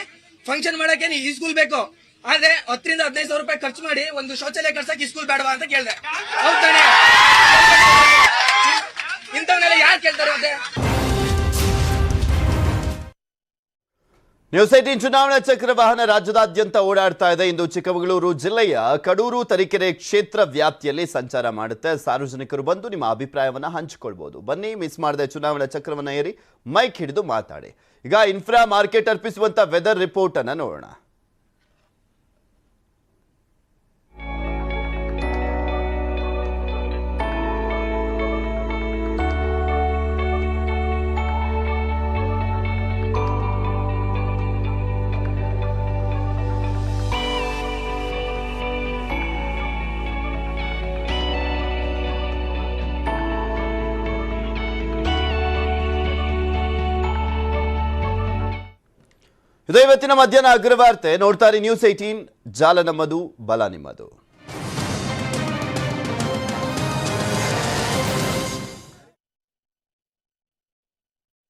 ಫಂಕ್ಷನ್ ಮಾಡಕ್ಕೆ ಈ ಸ್ಕೂಲ್ ಬೇಕು, ಆದ್ರೆ 10 ರಿಂದ 15 ಸಾವಿರ ರೂಪಾಯಿ ಖರ್ಚು ಮಾಡಿ ಒಂದು ಶೌಚಾಲಯ ಕಟ್ಸಕ್ಕೆ ಈ ಸ್ಕೂಲ್ ಬೇಡವಾ ಅಂತ ಕೇಳಿದೆ. ಹೌದಾನೆ? ಇಂಥವನ್ನೆಲ್ಲ ಯಾರು ಕೇಳ್ತಾರೆ? ಮತ್ತೆ ನ್ಯೂಸ್ 18 ಚುನಾವಣಾ ಚಕ್ರ ವಾಹನ ರಾಜ್ಯದಾದ್ಯಂತ ಓಡಾಡ್ತಾ ಇದೆ. ಇಂದು ಚಿಕ್ಕಮಗಳೂರು ಜಿಲ್ಲೆಯ ಕಡೂರು ತರೀಕೆರೆ ಕ್ಷೇತ್ರ ವ್ಯಾಪ್ತಿಯಲ್ಲಿ ಸಂಚಾರ ಮಾಡುತ್ತೆ. ಸಾರ್ವಜನಿಕರು ಬಂದು ನಿಮ್ಮ ಅಭಿಪ್ರಾಯವನ್ನ ಹಂಚಿಕೊಳ್ಬಹುದು. ಬನ್ನಿ, ಮಿಸ್ ಮಾಡದೆ ಚುನಾವಣಾ ಚಕ್ರವನ್ನ ಏರಿ ಮೈಕ್ ಹಿಡಿದು ಮಾತಾಡಿ. ಈಗ ಇನ್ಫ್ರಾ ಮಾರ್ಕೆಟ್ ಅರ್ಪಿಸುವಂತ ವೆದರ್ ರಿಪೋರ್ಟ್ ಅನ್ನ ನೋಡೋಣ. ಇದು ಇವತ್ತಿನ ಮಧ್ಯಾಹ್ನ ಅಗ್ರವಾರ್ತೆ. ನೋಡ್ತಾರೆ ನ್ಯೂಸ್ 18, ಜಾಲ ನಮ್ಮದು, ಬಲ ನಿಮ್ಮದು.